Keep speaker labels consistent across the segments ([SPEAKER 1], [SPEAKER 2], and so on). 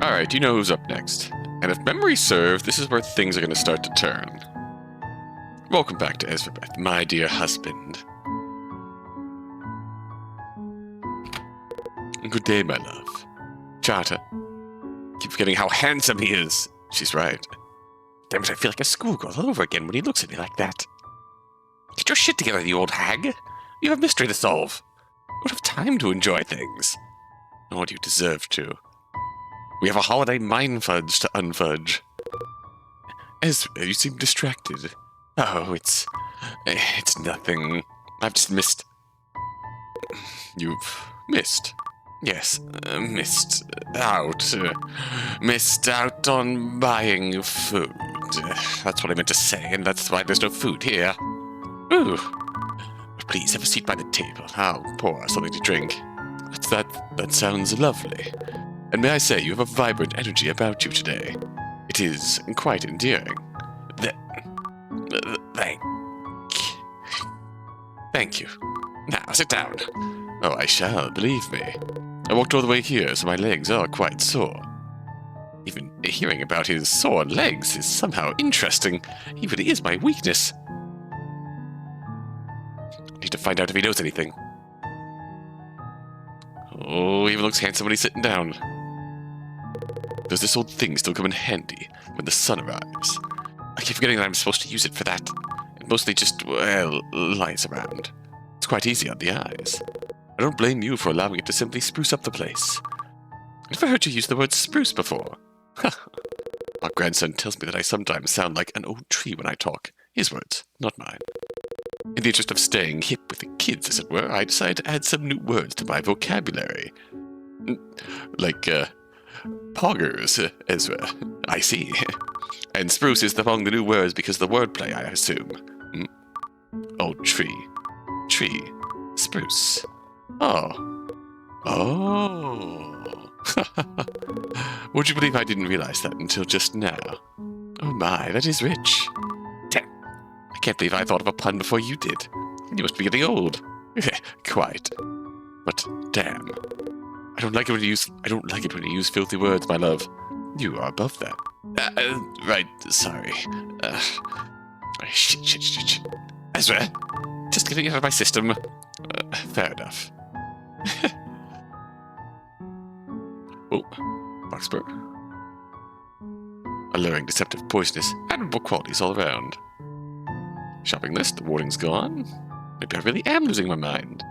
[SPEAKER 1] Alright, you know who's up next. And if memory serves, this is where things are going to start to turn. Welcome back to Ezrebeth, my dear husband. Good day, my love. Charter. Keep forgetting how handsome he is. She's right. Damn it, I feel like a schoolgirl all over again when he looks at me like that. Get your shit together, you old hag. You have a mystery to solve. You don't have time to enjoy things. Nor do you deserve to. We have a holiday mindfudge to unfudge. Ezra, you seem distracted. Oh, it's nothing. I've just missed... You've missed? Yes, missed out. Missed out on buying food. That's what I meant to say, and that's why there's no food here. Ooh. Please have a seat by the table. I'll pour something to drink. That sounds lovely. And may I say, you have a vibrant energy about you today. It is quite endearing. Thank you. Now, sit down. Oh, I shall, believe me. I walked all the way here, so my legs are quite sore. Even hearing about his sore legs is somehow interesting. He really is my weakness. I need to find out if he knows anything. Oh, he even looks handsome when he's sitting down. Does this old thing still come in handy when the sun arrives? I keep forgetting that I'm supposed to use it for that. It mostly just, well, lies around. It's quite easy on the eyes. I don't blame you for allowing it to simply spruce up the place. I've never heard you use the word spruce before. Our grandson tells me that I sometimes sound like an old tree when I talk. His words, not mine. In the interest of staying hip with the kids, as it were, I decided to add some new words to my vocabulary. Like, poggers, Ezra. I see. And spruce is among the new words because of the wordplay, I assume. Old tree. Tree. Spruce. Oh. Oh. Would you believe I didn't realize that until just now? Oh my, that is rich. Damn. I can't believe I thought of a pun before you did. You must be getting old. Quite. But damn. I don't like it when you use filthy words, my love. You are above that. Right, sorry. Shit. Ezra, just getting it out of my system. Fair enough. Oh, Boxburg. Alluring, deceptive, poisonous, admirable qualities all around. Shopping list, the warning's gone. Maybe I really am losing my mind.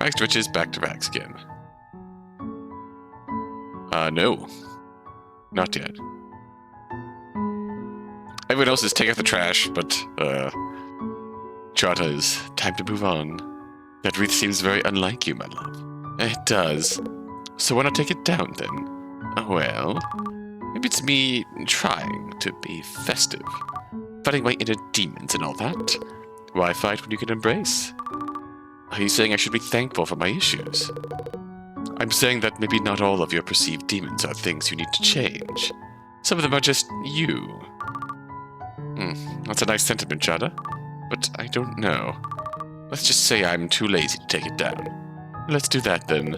[SPEAKER 1] Rags to riches, back to rags again. No. Not yet. Everyone else is taking out the trash, but, Charta's time to move on. That wreath seems very unlike you, my love. It does. So why not take it down, then? Well, maybe it's me trying to be festive. Fighting my inner demons and all that. Why fight when you can embrace? Are you saying I should be thankful for my issues? I'm saying that maybe not all of your perceived demons are things you need to change. Some of them are just you. That's a nice sentiment, Chada. But I don't know. Let's just say I'm too lazy to take it down. Let's do that, then.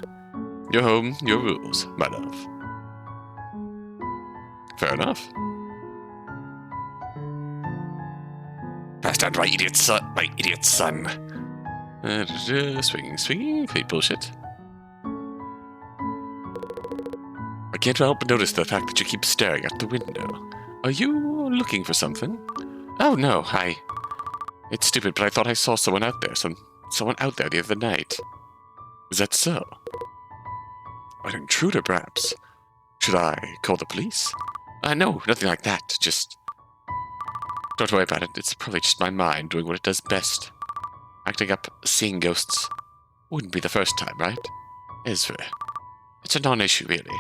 [SPEAKER 1] Your home, your rules, my love. Fair enough. Pass down my idiot son. Swinging, complete bullshit. I can't help but notice the fact that you keep staring out the window. Are you looking for something? Oh no, It's stupid, but I thought I saw someone out there, someone out there the other night. Is that so? An intruder, perhaps? Should I call the police? No, nothing like that, just... Don't worry about it, it's probably just my mind doing what it does best. Acting up, seeing ghosts. Wouldn't be the first time, right? Ezra. It's a non-issue, really.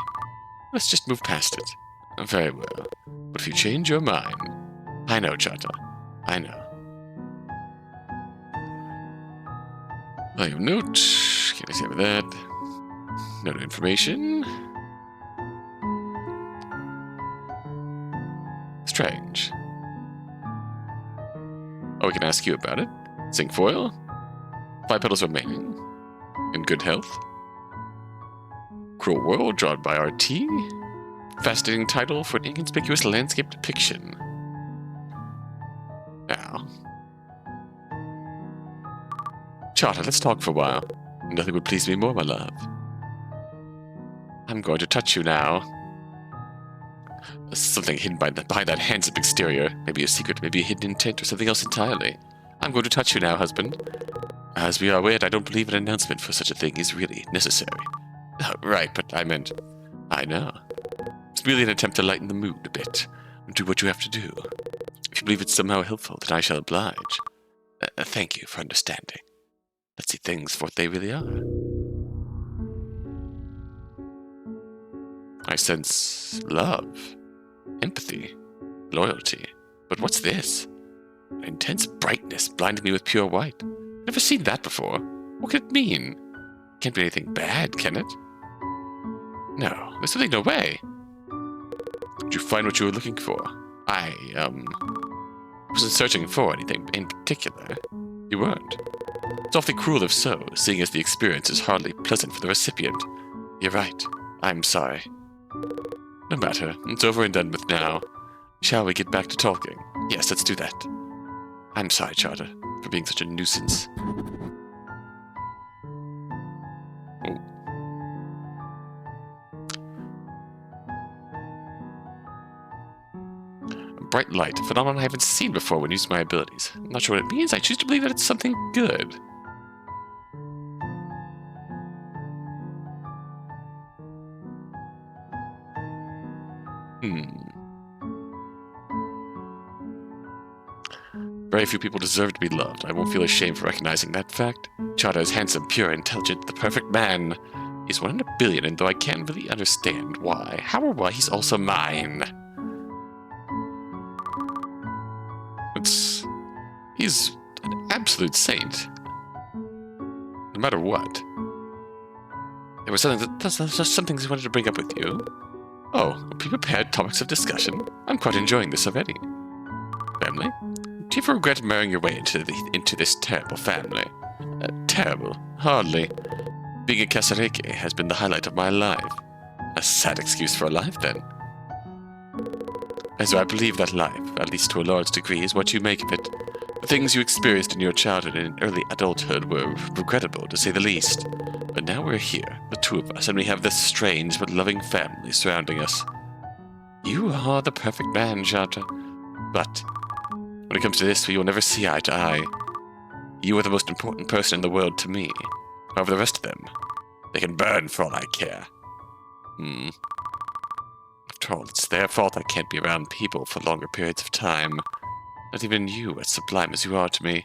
[SPEAKER 1] Let's just move past it. Very well. But if you change your mind... I know, Chata. I know. Volume note. Can't I say with that? Note information. Strange. Oh, we can ask you about it. Zinc foil. 5 petals remaining. In good health. Cruel World, drawn by RT. Fascinating title for an inconspicuous landscape depiction. Now. Charter, let's talk for a while. Nothing would please me more, my love. I'm going to touch you now. There's something hidden behind that handsome exterior. Maybe a secret, maybe a hidden intent, or something else entirely. I'm going to touch you now, husband. As we are wed, I don't believe an announcement for such a thing is really necessary. Right, but I meant... I know. It's merely an attempt to lighten the mood a bit. Do what you have to do. If you believe it's somehow helpful, then I shall oblige. Thank you for understanding. Let's see things for what they really are. I sense love, empathy, loyalty. But what's this? An intense brightness blinding me with pure white. Never seen that before. What could it mean? Can't be anything bad, can it? No, there's something no way. Did you find what you were looking for? I wasn't searching for anything in particular. You weren't. It's awfully cruel if so, seeing as the experience is hardly pleasant for the recipient. You're right. I'm sorry. No matter. It's over and done with now. Shall we get back to talking? Yes, let's do that. I'm sorry, Charter, for being such a nuisance. Oh. A bright light, a phenomenon I haven't seen before when using my abilities. I'm not sure what it means. I choose to believe that it's something good. Very few people deserve to be loved. I won't feel ashamed for recognizing that fact. Charter is handsome, pure, intelligent, the perfect man. He's 1 in a billion, and though I can't really understand why, how or why, he's also mine. He's an absolute saint. No matter what. There was some things I wanted to bring up with you. Oh, pre-prepared topics of discussion. I'm quite enjoying this already. Family? Do you ever regret marrying your way into this terrible family? Terrible? Hardly. Being a Kasareke has been the highlight of my life. A sad excuse for a life, then. As I believe that life, at least to a large degree, is what you make of it. The things you experienced in your childhood and early adulthood were regrettable, to say the least. But now we're here, the two of us, and we have this strange but loving family surrounding us. You are the perfect man, Charter. But when it comes to this, we will never see eye to eye. You are the most important person in the world to me. However, the rest of them, they can burn for all I care. After all, it's their fault I can't be around people for longer periods of time. Not even you, as sublime as you are to me.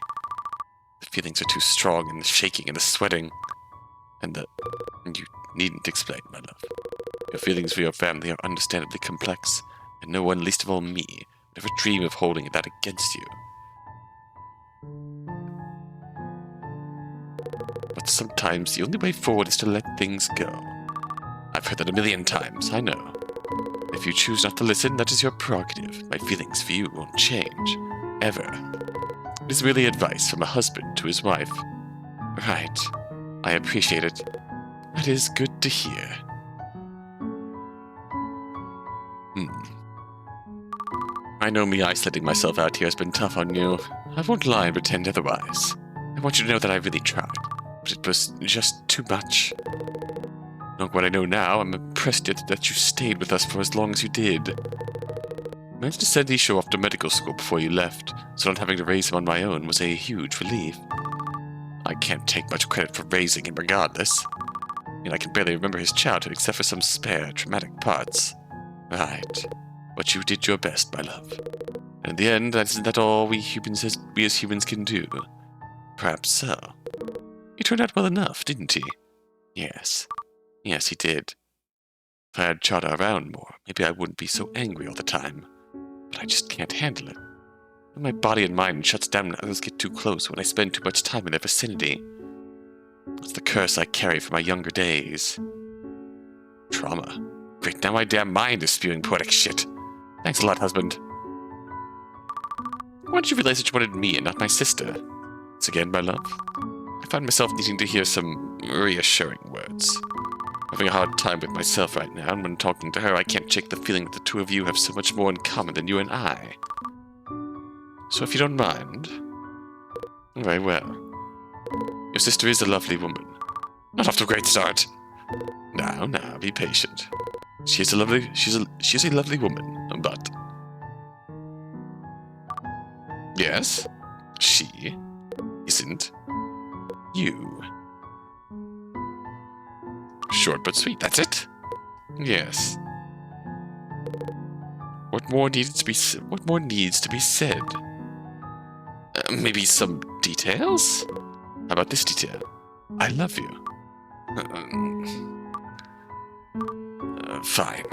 [SPEAKER 1] The feelings are too strong, and the shaking and the sweating. And you needn't explain, my love. Your feelings for your family are understandably complex, and no one, least of all me, would ever dream of holding that against you. But sometimes the only way forward is to let things go. I've heard that 1,000,000 times, I know. If you choose not to listen, that is your prerogative. My feelings for you won't change. Ever. It is really advice from a husband to his wife. Right. I appreciate it. That is good to hear. I know me isolating myself out here has been tough on you. I won't lie and pretend otherwise. I want you to know that I really tried, but it was just too much. Knowing what I know now, I'm impressed that you stayed with us for as long as you did. I managed to send Isho off to medical school before you left, so not having to raise him on my own was a huge relief. I can't take much credit for raising him regardless. And I can barely remember his childhood except for some spare, traumatic parts. Right. But you did your best, my love. And in the end, isn't that all we as humans can do? Perhaps so. He turned out well enough, didn't he? Yes. Yes, he did. If I had Charter around more, maybe I wouldn't be so angry all the time. But I just can't handle it. And my body and mind shuts down when others get too close, when I spend too much time in their vicinity. It's the curse I carry from my younger days. Trauma. Great, now my damn mind is spewing poetic shit. Thanks a lot, husband. Why did you realize that you wanted me and not my sister? Once again, my love, I find myself needing to hear some reassuring words. having a hard time with myself right now, and when talking to her, I can't shake the feeling that the two of you have so much more in common than you and I. So if you don't mind... Very well. Your sister is a lovely woman. Not off to a great start. Now, be patient. She's a lovely woman, but... Yes, she isn't you. Short but sweet, that's it? Yes. What more needs to be said? Maybe some details? How about this detail? I love you. Fine.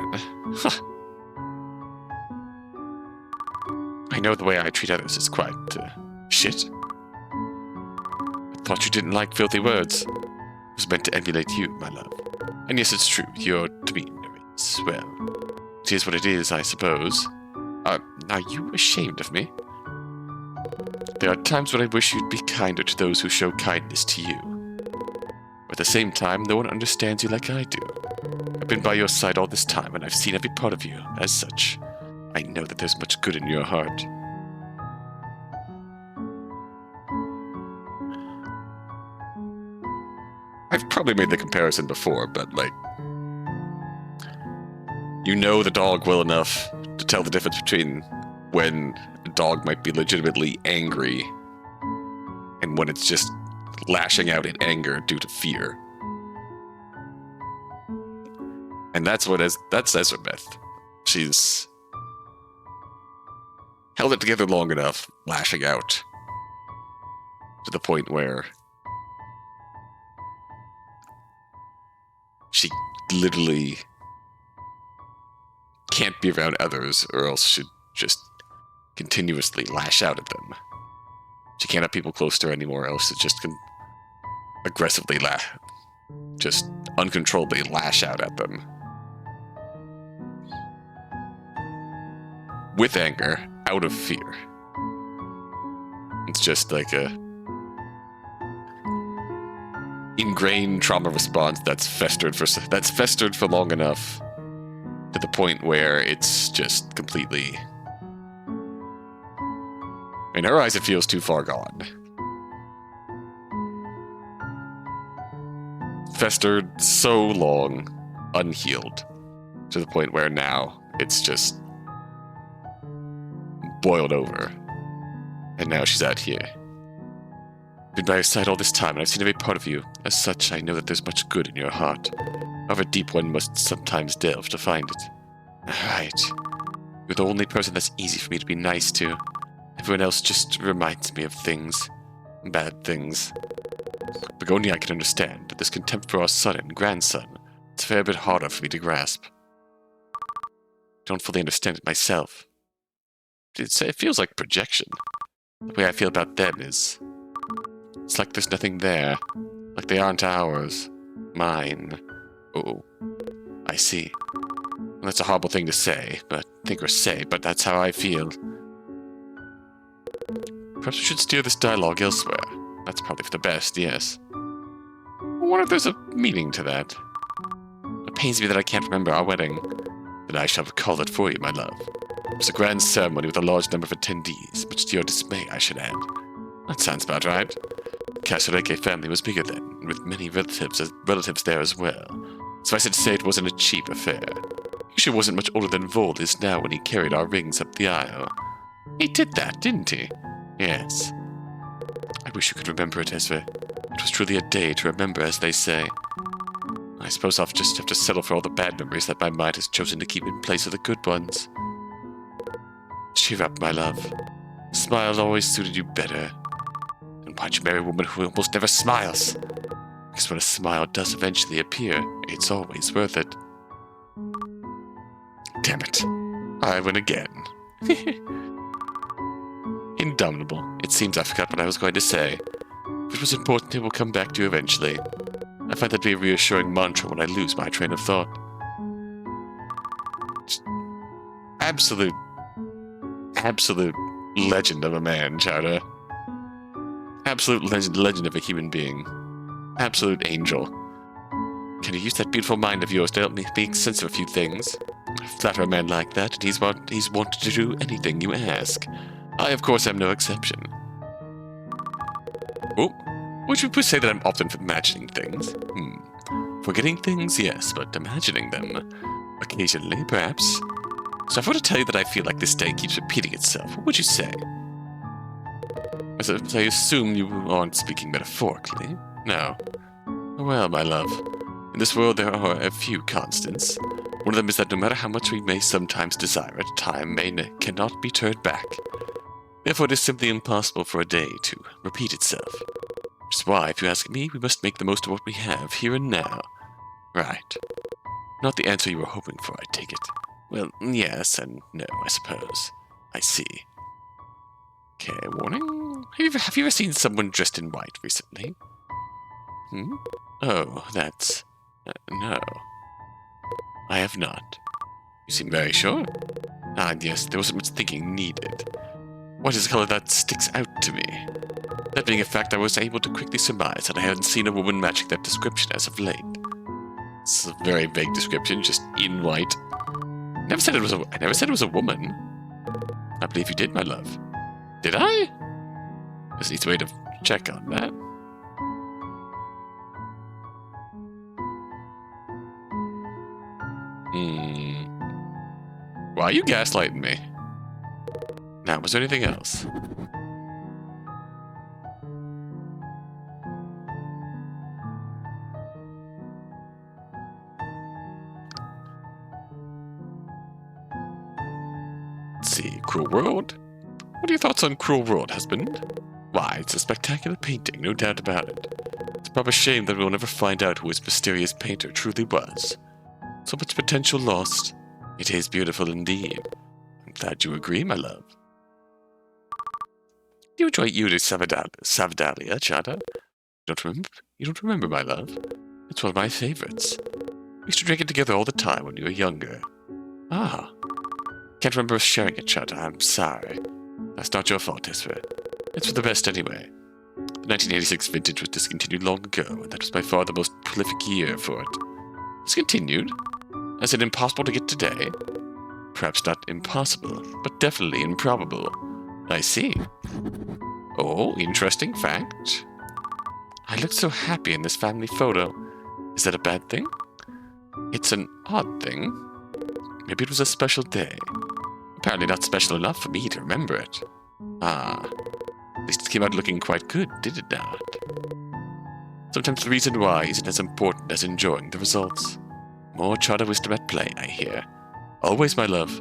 [SPEAKER 1] I know the way I treat others is quite, shit. I thought you didn't like filthy words. It was meant to emulate you, my love. And yes, it's true, your demeanor is, well, it is what it is, I suppose. Are you ashamed of me? There are times when I wish you'd be kinder to those who show kindness to you. But at the same time, no one understands you like I do. I've been by your side all this time, and I've seen every part of you. As such, I know that there's much good in your heart. I've probably made the comparison before, but, like, you know the dog well enough to tell the difference between when a dog might be legitimately angry and when it's just lashing out in anger due to fear. And that's Ezrebeth. She's held it together long enough, lashing out to the point where she literally can't be around others, or else she'd just continuously lash out at them. She can't have people close to her anymore, else it just can aggressively just uncontrollably lash out at them. With anger, out of fear. It's just like a ingrained trauma response that's festered for long enough to the point where it's just completely... In her eyes, it feels too far gone. Festered so long, unhealed, to the point where now it's just boiled over. And now she's out here. Been by your side all this time, and I've seen every part of you. As such, I know that there's much good in your heart. However deep one must sometimes delve to find it. Right. You're the only person that's easy for me to be nice to. Everyone else just reminds me of things. Bad things. Begonia I can understand, but this contempt for our son and grandson, it's a fair bit harder for me to grasp. Don't fully understand it myself. It feels like projection. The way I feel about them is... It's like there's nothing there. Like they aren't ours. Mine. Oh, I see. Well, that's a horrible thing to say, but that's how I feel. Perhaps we should steer this dialogue elsewhere. That's probably for the best, yes. I wonder if there's a meaning to that. It pains me that I can't remember our wedding, but I shall recall it for you, my love. It was a grand ceremony with a large number of attendees, much to your dismay, I should add. That sounds about right. The Kasareke family was bigger then, with many relatives there as well. Suffice it to say, it wasn't a cheap affair. He sure wasn't much older than Vold is now when he carried our rings up the aisle. He did that, didn't he? Yes. I wish you could remember it, Ezra. It was truly a day to remember, as they say. I suppose I'll just have to settle for all the bad memories that my mind has chosen to keep in place of the good ones. Cheer up, my love. A smile always suited you better. And why'd you marry a woman who almost never smiles? Because when a smile does eventually appear, it's always worth it. Damn it. I win again. Indomitable. It seems I forgot what I was going to say. If it was important, it will come back to you eventually. I find that to be a reassuring mantra when I lose my train of thought. Absolute legend of a man, Chowder. Absolute legend of a human being. Absolute angel. Can you use that beautiful mind of yours to help me make sense of a few things? I flatter a man like that, and he's wanted to do anything you ask. I, of course, am no exception. Oh, would you please say that I'm often for imagining things? Forgetting things, yes, but imagining them. Occasionally, perhaps. So if I were to tell you that I feel like this day keeps repeating itself, what would you say? I assume you aren't speaking metaphorically. No. Well, my love, in this world there are a few constants. One of them is that no matter how much we may sometimes desire it, time cannot be turned back. Therefore, it is simply impossible for a day to repeat itself. Which is why, if you ask me, we must make the most of what we have, here and now. Right. Not the answer you were hoping for, I take it. Well, yes and no, I suppose. I see. Okay, warning. Have you ever seen someone dressed in white recently? Oh, that's... no. I have not. You seem very sure. Ah, yes, there wasn't much thinking needed. What is the color that sticks out to me? That being a fact, I was able to quickly surmise that I hadn't seen a woman matching that description as of late. It's a very vague description, just in white. I never said it was a woman. I believe you did, my love. Did I? Just need to wait to check on that. Why are you gaslighting me? Now, was there anything else? Let's see, Cruel World? What are your thoughts on Cruel World, husband? Why, it's a spectacular painting, no doubt about it. It's a proper shame that we'll never find out who its mysterious painter truly was. So much potential lost. It is beautiful indeed. I'm glad you agree, my love. Do you enjoy Yuri Savadalia, Chada? You don't remember, my love? It's one of my favorites. We used to drink it together all the time when you were younger. Ah. Can't remember us sharing it, Chada. I'm sorry. That's not your fault, Ezrebeth. It's for the best anyway. The 1986 vintage was discontinued long ago, and that was by far the most prolific year for it. Discontinued? Is it impossible to get today? Perhaps not impossible, but definitely improbable. I see. Oh, interesting fact. I looked so happy in this family photo. Is that a bad thing? It's an odd thing. Maybe it was a special day. Apparently not special enough for me to remember it. Ah. At least it came out looking quite good, did it not? Sometimes the reason why isn't as important as enjoying the results. More Chada wisdom at play, I hear. Always, my love.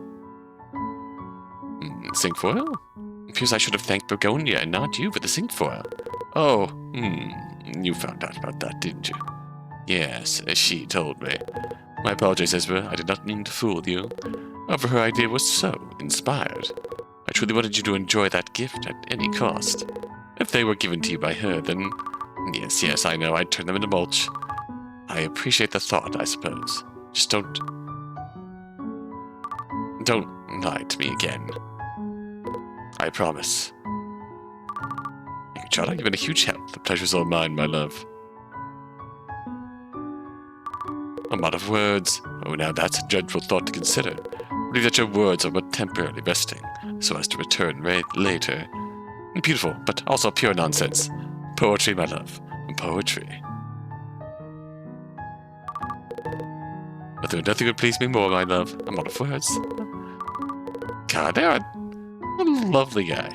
[SPEAKER 1] Cinquefoil? Appears I should have thanked Begonia and not you for the cinquefoil. Oh, you found out about that, didn't you? Yes, she told me. My apologies, Ezra. I did not mean to fool you. However, her idea was so inspired. I truly wanted you to enjoy that gift at any cost. If they were given to you by her, then... Yes, I know, I'd turn them into mulch. I appreciate the thought, I suppose. Just don't lie to me again. I promise. Thank you, Chada. You've been a huge help. The pleasure's all mine, my love. I'm out of words. Oh, now that's a dreadful thought to consider. Believe that your words are but temporarily resting, so as to return later. Beautiful, but also pure nonsense. Poetry, my love. Poetry. But there nothing would please me more, my love. I'm out of words. God, they're a lovely guy.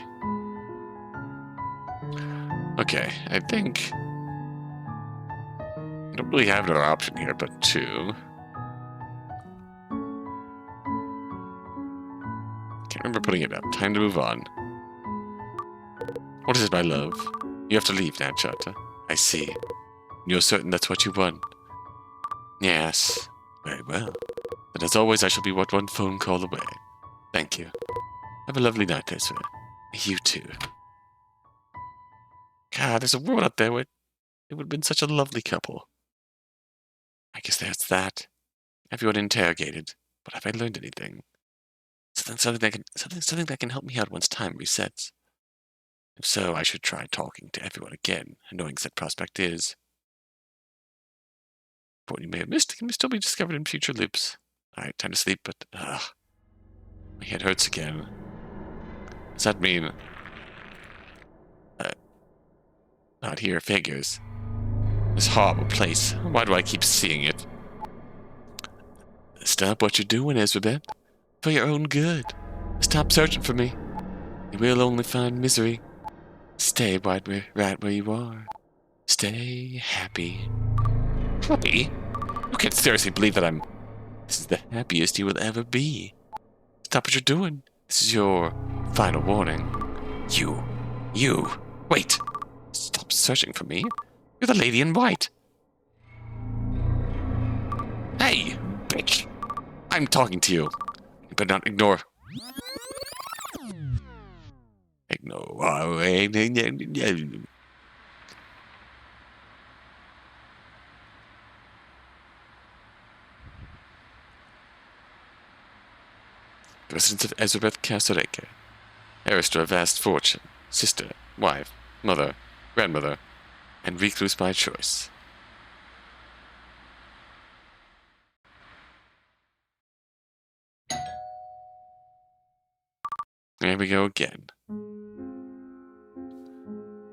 [SPEAKER 1] Okay, I think... I don't really have another option here but to... Can't remember putting it up. Time to move on. What is it, my love? You have to leave now, Chata. I see. You're certain that's what you want? Yes. Very well. But as always, I shall be one phone call away. Thank you. Have a lovely night, Ezra. You too. God, there's a world out there where it would have been such a lovely couple. I guess that's that. Everyone interrogated, but have I learned anything? Something that can help me out once time resets. If so, I should try talking to everyone again, knowing said prospect is point you may have missed can still be discovered in future loops. Alright, time to sleep, but my head hurts again. Does that mean not here figures? This horrible place. Why do I keep seeing it? Stop what you're doing, Ezrebeth. For your own good. Stop searching for me. You will only find misery. Stay right where you are. Stay happy. Happy? You can't seriously believe that This is the happiest you will ever be. Stop what you're doing. This is your final warning. You. Wait. Stop searching for me. You're the lady in white. Hey, bitch. I'm talking to you. You better not ignore. The residence of Ezrebeth Castoreke, heiress to a vast fortune, sister, wife, mother, grandmother, and recluse by choice. There we go again.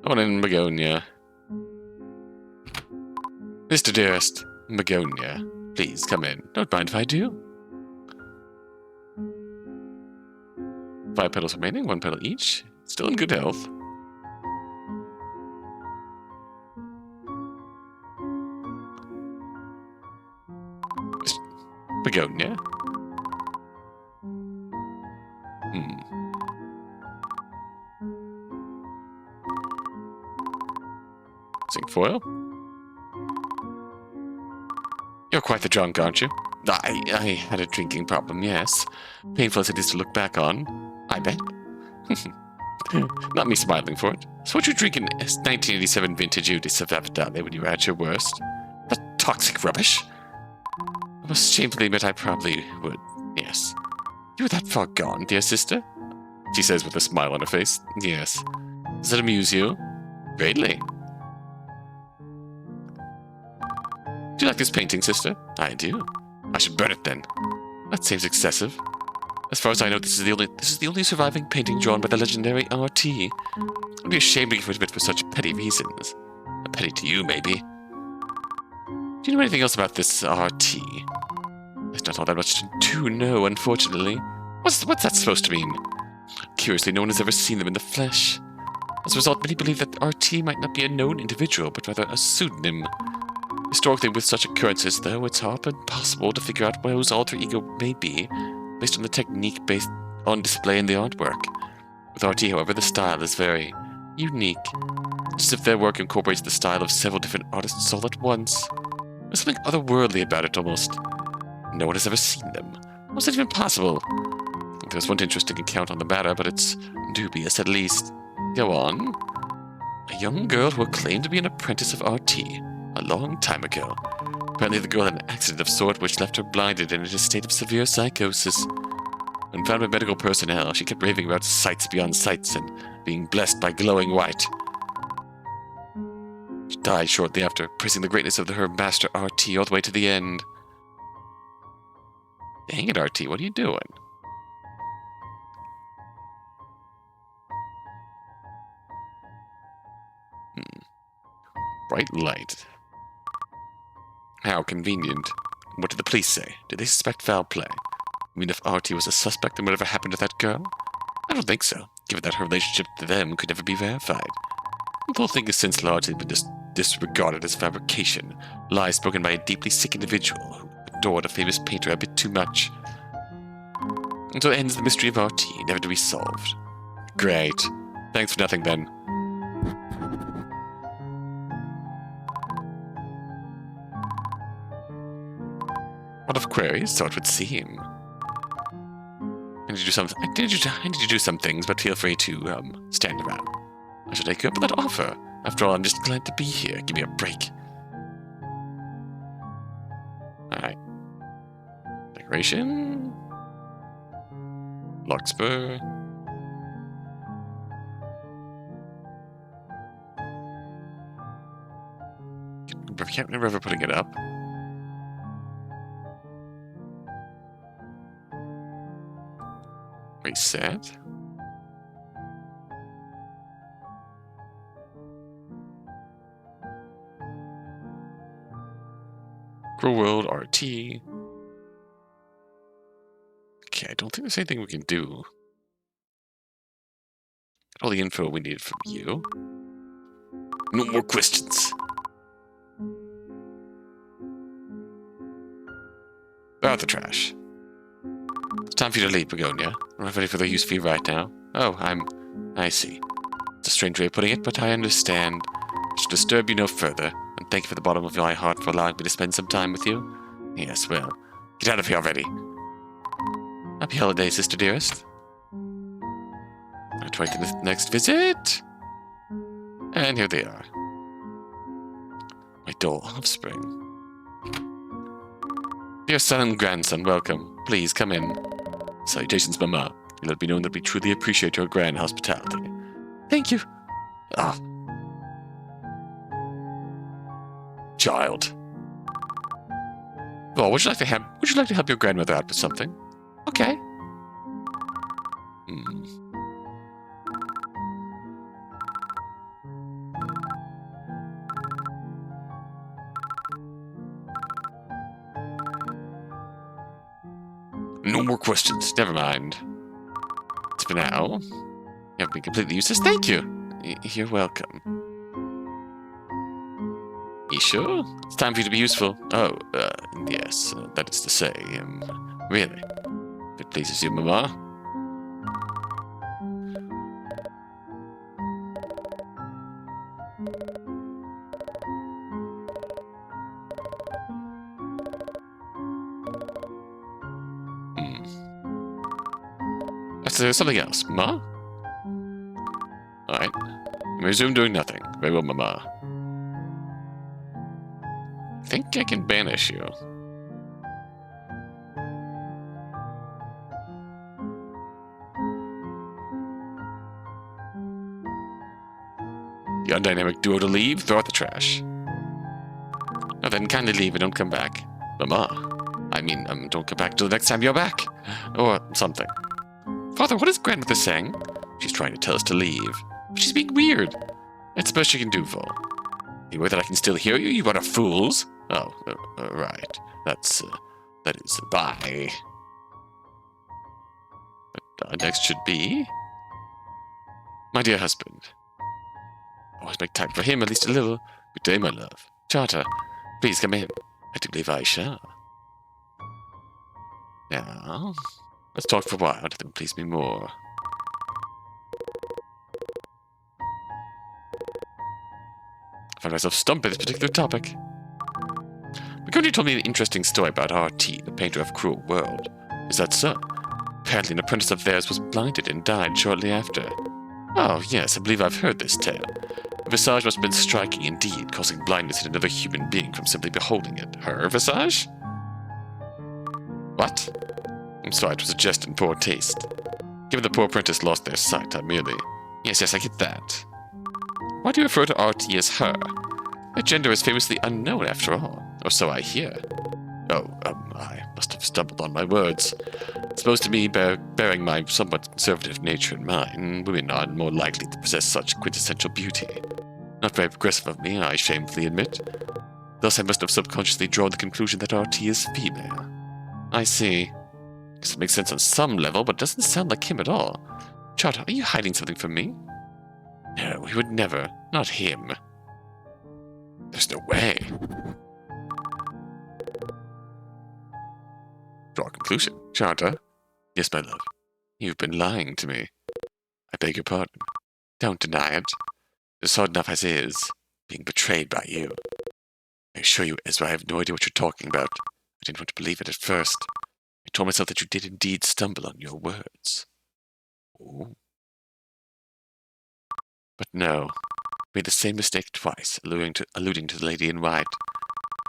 [SPEAKER 1] On in Begonia. Mr. Dearest, Begonia, please come in. Don't mind if I do. 5 petals remaining, 1 petal each. Still in good health. Begonia. Zinc foil. You're quite the drunk, aren't you? I had a drinking problem, yes. Painful as it is to look back on, I bet. Not me smiling for it. So what you drinking 1987 vintage Udis of Avidale when you were at your worst? That toxic rubbish? I must shamefully admit I probably would, yes. You were that far gone, dear sister? She says with a smile on her face. Yes. Does that amuse you? Greatly. Do you like this painting, sister? I do. I should burn it then. That seems excessive. As far as I know, this is the only surviving painting drawn by the legendary RT. I'd be ashamed to give it for such petty reasons. A petty to you, maybe. Do you know anything else about this RT? There's not all that much to know, unfortunately. What's that supposed to mean? Curiously, no one has ever seen them in the flesh. As a result, many believe that RT might not be a known individual, but rather a pseudonym. Historically, with such occurrences, though, it's often possible to figure out whose alter ego may be, based on the technique based on display in the artwork. With RT, however, the style is very unique. Just as if their work incorporates the style of several different artists all at once. There's something otherworldly about it, almost. No one has ever seen them. How is that even possible? There's one interesting account on the matter, but it's dubious at least. Go on. A young girl who claimed to be an apprentice of RT a long time ago. Apparently the girl had an accident of sort which left her blinded and in a state of severe psychosis. When found by medical personnel, she kept raving about sights beyond sights and being blessed by glowing white. She died shortly after, praising the greatness of her master RT all the way to the end. Dang it, RT, what are you doing? Bright light. How convenient. What did the police say? Did they suspect foul play? I mean, if RT was a suspect, then whatever happened to that girl? I don't think so, given that her relationship to them could never be verified. The whole thing has since largely been disregarded as fabrication, lies spoken by a deeply sick individual who adored a famous painter a bit too much. And so ends the mystery of RT, never to be solved. Great. Thanks for nothing, then. A lot of queries, so it would seem. I need to do some things, but feel free to, stand around. I should take you up with that offer. After all, I'm just glad to be here. Give me a break. Alright. Decoration. Larkspur. I can't remember ever putting it up. Reset. Cruel World RT. Okay, I don't think there's anything we can do. Got all the info we needed from you. No more questions. Out the trash. It's time for you to leave, Begonia. I'm not ready for the use fee right now. Oh, I see. It's a strange way of putting it, but I understand. I should disturb you no further, and thank you from the bottom of my heart for allowing me to spend some time with you. Yes, well, get out of here already. Happy holidays, sister dearest. I'll wait to the next visit. And here they are. My dull offspring. Dear son and grandson, welcome. Please, come in. Salutations, Mama. You let me know that we truly appreciate your grand hospitality. Thank you. Ah. Child. Well, would you like to help your grandmother out with something? Okay. No more questions. Never mind. It's for now. You haven't been completely useless. Thank you. You're welcome. You sure? It's time for you to be useful. Oh, yes. That is to say, really. If it pleases you, Mama. There's something else. Ma? Alright. Resume doing nothing. Very well, Mama. I think I can banish you. The undynamic duo to leave, throw out the trash. Now then, kindly leave and don't come back. Mama. I mean, don't come back till the next time you're back. Or something. Father, what is grandmother saying? She's trying to tell us to leave. But she's being weird. That's the best she can do, Vol. The way that I can still hear you? You are fools. Oh, right. That is, bye. But next should be... My dear husband. Always make time for him, at least a little. Good day, my love. Charter, please come in. I do believe I shall. Now... Let's talk for a while, nothing will please me more. I find myself stumped by this particular topic. Begonia told me an interesting story about RT, the painter of Cruel World. Is that so? Apparently an apprentice of theirs was blinded and died shortly after. Oh, yes, I believe I've heard this tale. The visage must have been striking indeed, causing blindness in another human being from simply beholding it. Her visage? What? I'm sorry, it was a jest in poor taste. Given the poor apprentice lost their sight, I merely... Yes, I get that. Why do you refer to RT as her? Their gender is famously unknown, after all. Or so I hear. Oh, I must have stumbled on my words. It's supposed to me, bearing my somewhat conservative nature in mind, women are more likely to possess such quintessential beauty. Not very progressive of me, I shamefully admit. Thus I must have subconsciously drawn the conclusion that RT is female. I see. It makes sense on some level, but it doesn't sound like him at all. Charter, are you hiding something from me? No, he would never. Not him. There's no way. Draw a conclusion. Charter? Yes, my love. You've been lying to me. I beg your pardon. Don't deny it. It's hard enough as is, being betrayed by you. I assure you, Ezra, I have no idea what you're talking about. I didn't want to believe it at first. I told myself that you did indeed stumble on your words. Ooh. But no, I made the same mistake twice, alluding to the lady in white.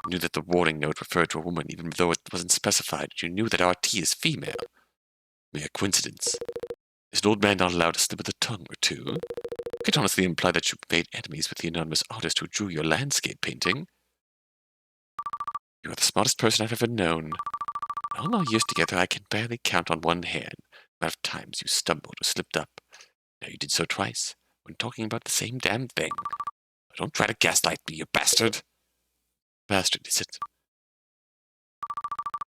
[SPEAKER 1] You knew that the warning note referred to a woman, even though it wasn't specified. You knew that RT is female. Mere coincidence. Is an old man not allowed to slip with a tongue or two? You could honestly imply that you made enemies with the anonymous artist who drew your landscape painting. You are the smartest person I've ever known. In all our years together, I can barely count on one hand amount of times you stumbled or slipped up. Now you did so twice, when talking about the same damn thing. Don't try to gaslight me, you bastard. Bastard, is it?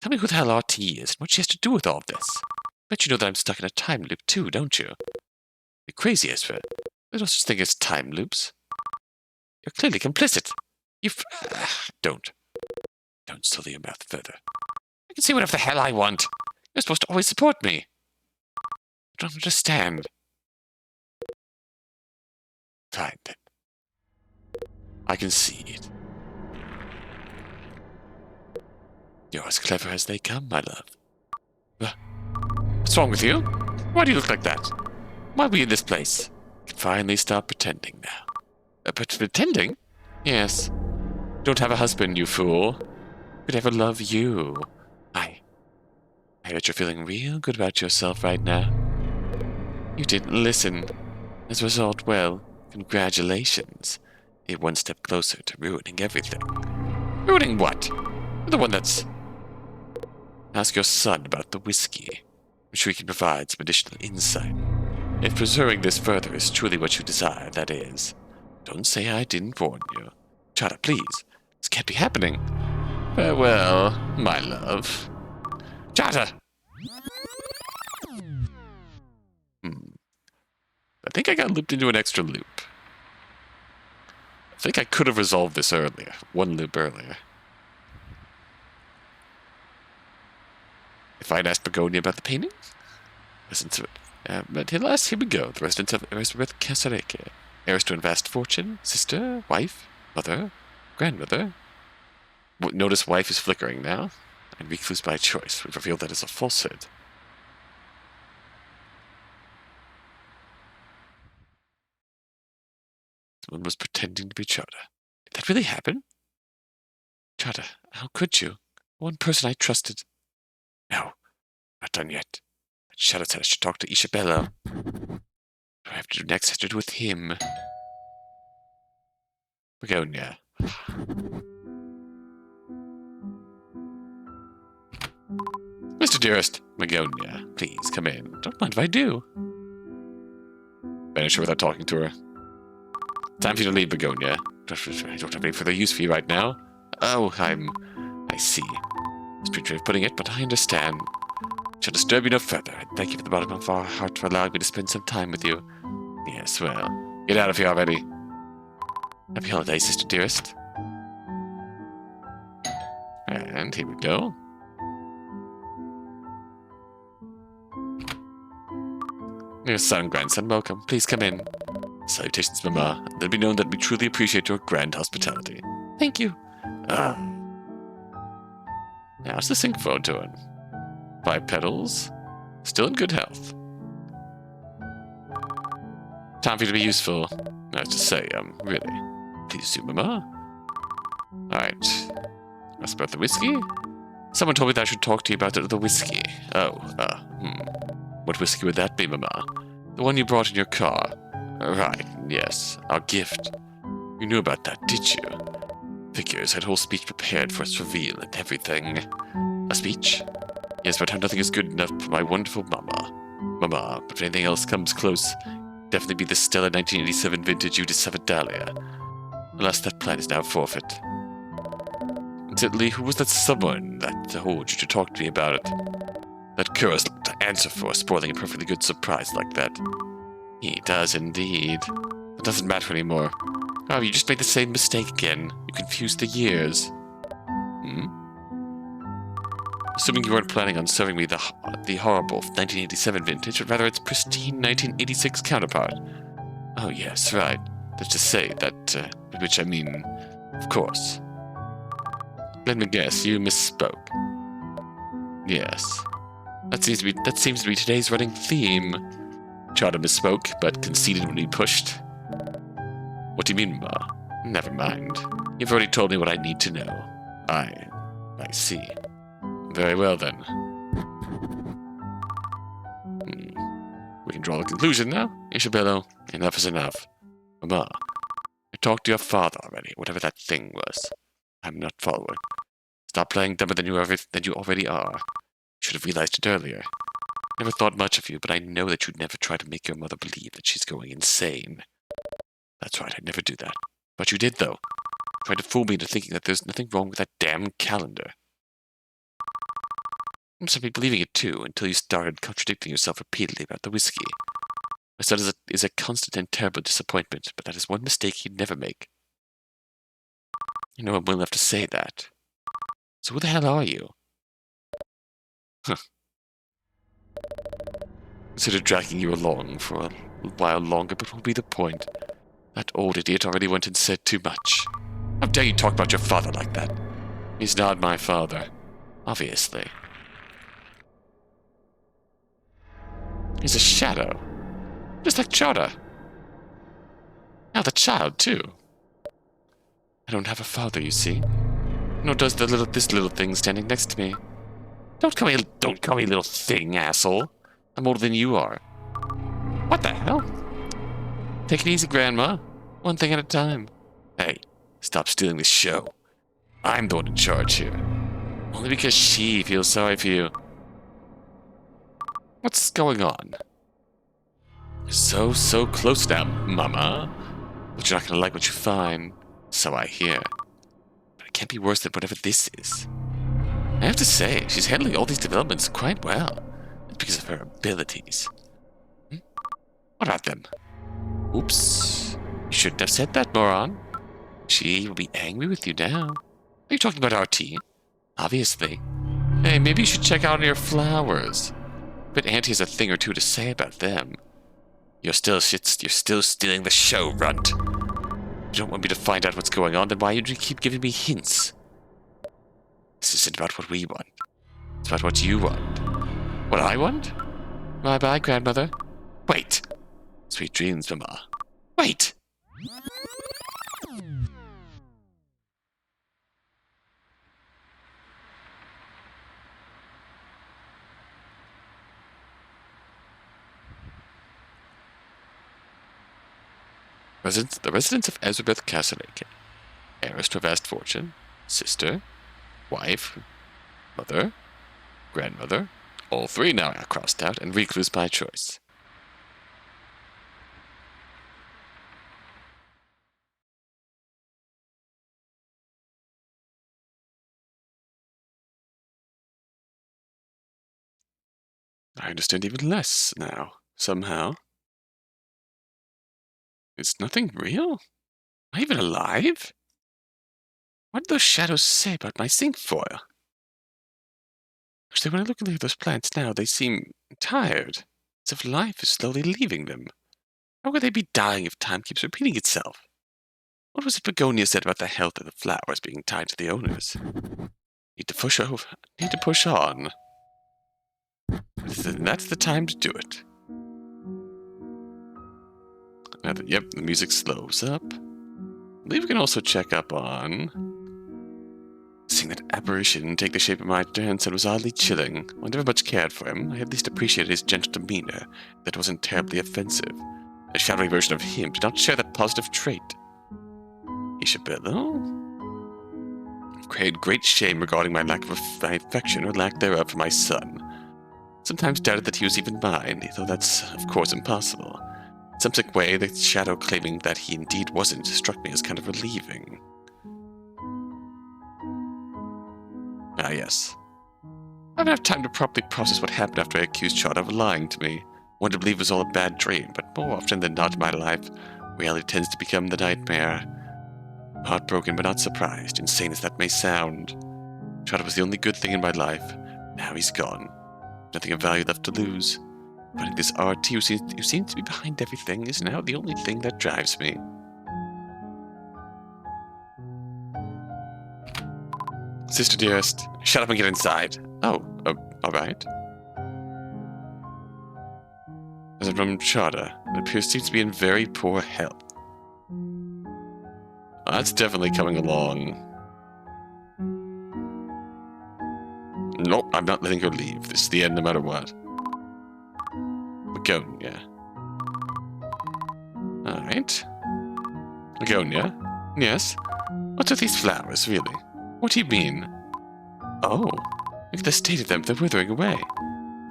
[SPEAKER 1] Tell me who the hell RT is and what she has to do with all of this. Bet you know that I'm stuck in a time loop too, don't you? You're crazy, Ezra. There's no such thing as time loops. You're clearly complicit. Don't sully your mouth further. I can say whatever the hell I want. You're supposed to always support me. I don't understand. Fine, then. I can see it. You're as clever as they come, my love. What's wrong with you? Why do you look like that? Why are we in this place? You can finally stop pretending now. But pretending? Yes. Don't have a husband, you fool. Could ever love you. I bet you're feeling real good about yourself right now. You didn't listen. As a result, well, congratulations. You're one step closer to ruining everything. Ruining what? You're the one that's... Ask your son about the whiskey. I'm sure he can provide some additional insight. If pursuing this further is truly what you desire, that is. Don't say I didn't warn you. Chada, please. This can't be happening. Farewell, my love. Chada! I think I got looped into an extra loop. I think I could have resolved this earlier. One loop earlier. If I'd asked Borgelind about the painting? Listen to it. But alas, here we go. The residents of Ezrebeth Kasareke. Heirs to a vast fortune. Sister, wife, mother, grandmother. Notice wife is flickering now. And recluse by choice. We've revealed that as a falsehood. Someone was pretending to be Chada. Did that really happen? Chada, how could you? One person I trusted. No, not done yet. That Shadow said I should talk to Isabella. What I have to do next has to do with him. Borgelind. Mr. Dearest, Borgelind, please come in. Don't mind if I do. Banish her without talking to her. Time for you to leave, Borgelind. I don't have any further use for you right now. Oh, I see. It's a pretty way of putting it, but I understand. Shall disturb you no further, and thank you from the bottom of our heart for allowing me to spend some time with you. Yes, well, get out of here already. Happy holidays, sister dearest. And here we go. Your son, grandson, welcome. Please come in. Salutations, Mama. Let it be known that we truly appreciate your grand hospitality. Thank you. How's the sync phone doing? 5 pedals. Still in good health. Time for you to be useful. Nice to say, really. Please do, Mama. Alright. Ask about the whiskey? Someone told me that I should talk to you about the whiskey. Oh, What whiskey would that be, Mama? The one you brought in your car. Right, yes. Our gift. You knew about that, did you? Figures had a whole speech prepared for its reveal and everything. A speech? Yes, but how nothing is good enough for my wonderful Mama. Mama, but if anything else comes close, definitely be the stellar 1987 vintage Udis Dahlia. Alas, that plan is now forfeit. Incidentally, who was that someone that told you to talk to me about it? That curious to answer for spoiling a perfectly good surprise like that. He does indeed. It doesn't matter anymore. Oh, you just made the same mistake again. You confused the years. Assuming you weren't planning on serving me the horrible 1987 vintage, but rather its pristine 1986 counterpart. Oh yes, right. That's to say that, which I mean, of course. Let me guess, you misspoke. Yes. That seems to be today's running theme. Chada misspoke, but conceded when he pushed. What do you mean, Ma? Never mind. You've already told me what I need to know. I see. Very well, then. We can draw the conclusion now. Isabella, enough is enough. Mama, I talked to your father already, whatever that thing was. I'm not following. Stop playing dumber than you already are. You should have realized it earlier. Never thought much of you, but I know that you'd never try to make your mother believe that she's going insane. That's right, I'd never do that. But you did, though. Tried to fool me into thinking that there's nothing wrong with that damn calendar. I'm starting believing it, too, until you started contradicting yourself repeatedly about the whiskey. My son is a constant and terrible disappointment, but that is one mistake he'd never make. You know I'm well enough to say that. So who the hell are you? Huh. Consider dragging you along for a while longer, but what will be the point? That old idiot already went and said too much. How dare you talk about your father like that? He's not my father. Obviously. He's a shadow. Just like Chada. Now the child, too. I don't have a father, you see. Nor does this little thing standing next to me. Don't call me little thing, asshole. I'm older than you are. What the hell? Take it easy, Grandma. One thing at a time. Hey, stop stealing the show. I'm the one in charge here. Only because she feels sorry for you. What's going on? You're so close now, Mama. But you're not gonna like what you find. So I hear. But it can't be worse than whatever this is. I have to say, she's handling all these developments quite well. It's because of her abilities. What about them? Oops. You shouldn't have said that, moron. She will be angry with you now. Are you talking about RT? Obviously. Hey, maybe you should check out your flowers. But Auntie has a thing or two to say about them. You're still stealing the show, runt. You don't want me to find out what's going on, then why do you keep giving me hints? This isn't about what we want. It's about what you want. What I want? Bye-bye, Grandmother. Wait! Sweet dreams, Mama. Wait! The residents of Ezrebeth Castle, heiress to a vast fortune, sister, wife, mother, grandmother, all three now are crossed out, and recluse by choice. I understand even less now, somehow. Is nothing real? Am I even alive? What did those shadows say about my cinquefoil? Actually, when I look at those plants now, they seem tired, as if life is slowly leaving them. How could they be dying if time keeps repeating itself? What was it Begonia said about the health of the flowers being tied to the owners? Need to push on. That's the time to do it. Now that, yep, the music slows up. I believe we can also check up on... Seeing that apparition take the shape of my grandson was oddly chilling. I never much cared for him. I at least appreciated his gentle demeanor. That wasn't terribly offensive. A shadowy version of him did not share that positive trait. Isabella? I've created great shame regarding my lack of affection or lack thereof for my son. Sometimes doubted that he was even mine, though that's, of course, impossible. In some sick way, the shadow claiming that he indeed wasn't struck me as kind of relieving. Ah, yes. I haven't had time to properly process what happened after I accused Chad of lying to me. Wanted to believe it was all a bad dream, but more often than not in my life, reality tends to become the nightmare. Heartbroken but not surprised, insane as that may sound. Chad was the only good thing in my life. Now he's gone. Nothing of value left to lose. Finding this RT who seems to be behind everything is now the only thing that drives me. Sister dearest, shut up and get inside. Oh, alright. As I'm from Chada, it appears seems to be in very poor health. That's definitely coming along. Nope, I'm not letting her leave. This is the end no matter what. Begonia. Alright. Begonia? Yes? What are these flowers, really? What do you mean? Oh, look at the state of them. They're withering away.